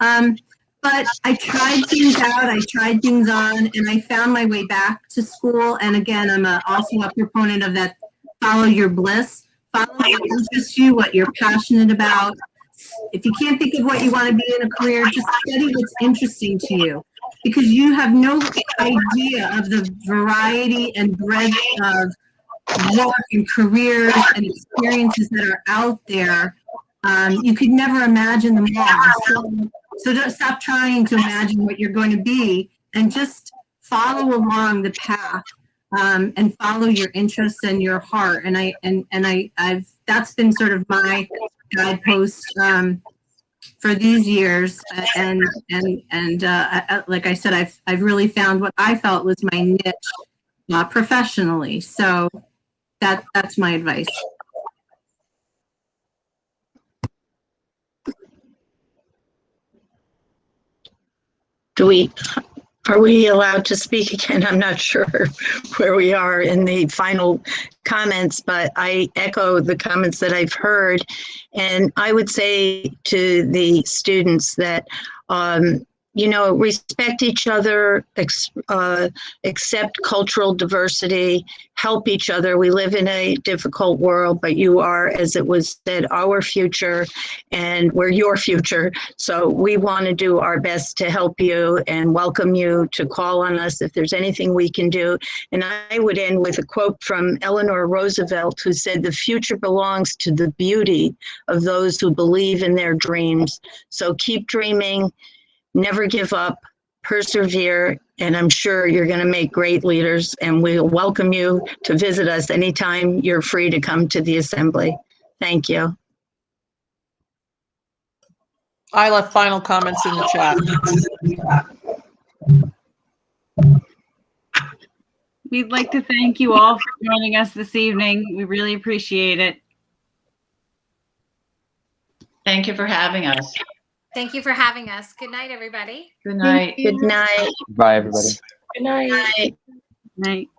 But I tried things out, I tried things on, and I found my way back to school. And again, I'm also a proponent of that, follow your bliss, follow what interests you, what you're passionate about. If you can't think of what you want to be in a career, just study what's interesting to you, because you have no idea of the variety and breadth of work and careers and experiences that are out there. You could never imagine them all. So don't stop trying to imagine what you're going to be, and just follow along the path, and follow your interests and your heart. And I've that's been sort of my guidepost for these years. And like I said, I've really found what I felt was my niche professionally. So that's my advice. Are we allowed to speak again? I'm not sure where we are in the final comments, but I echo the comments that I've heard. And I would say to the students that, respect each other, accept cultural diversity, help each other. We live in a difficult world, but you are, as it was said, our future, and we're your future. So we want to do our best to help you and welcome you to call on us if there's anything we can do. And I would end with a quote from Eleanor Roosevelt, who said, "The future belongs to the beauty of those who believe in their dreams." So keep dreaming. Never give up, persevere, and I'm sure you're going to make great leaders, and we'll welcome you to visit us anytime you're free to come to the assembly. Thank you. I left final comments in the chat. We'd like to thank you all for joining us this evening. We really appreciate it. Thank you for having us. Thank you for having us. Good night, everybody. Good night. Good night. Bye, everybody. Good night. Night.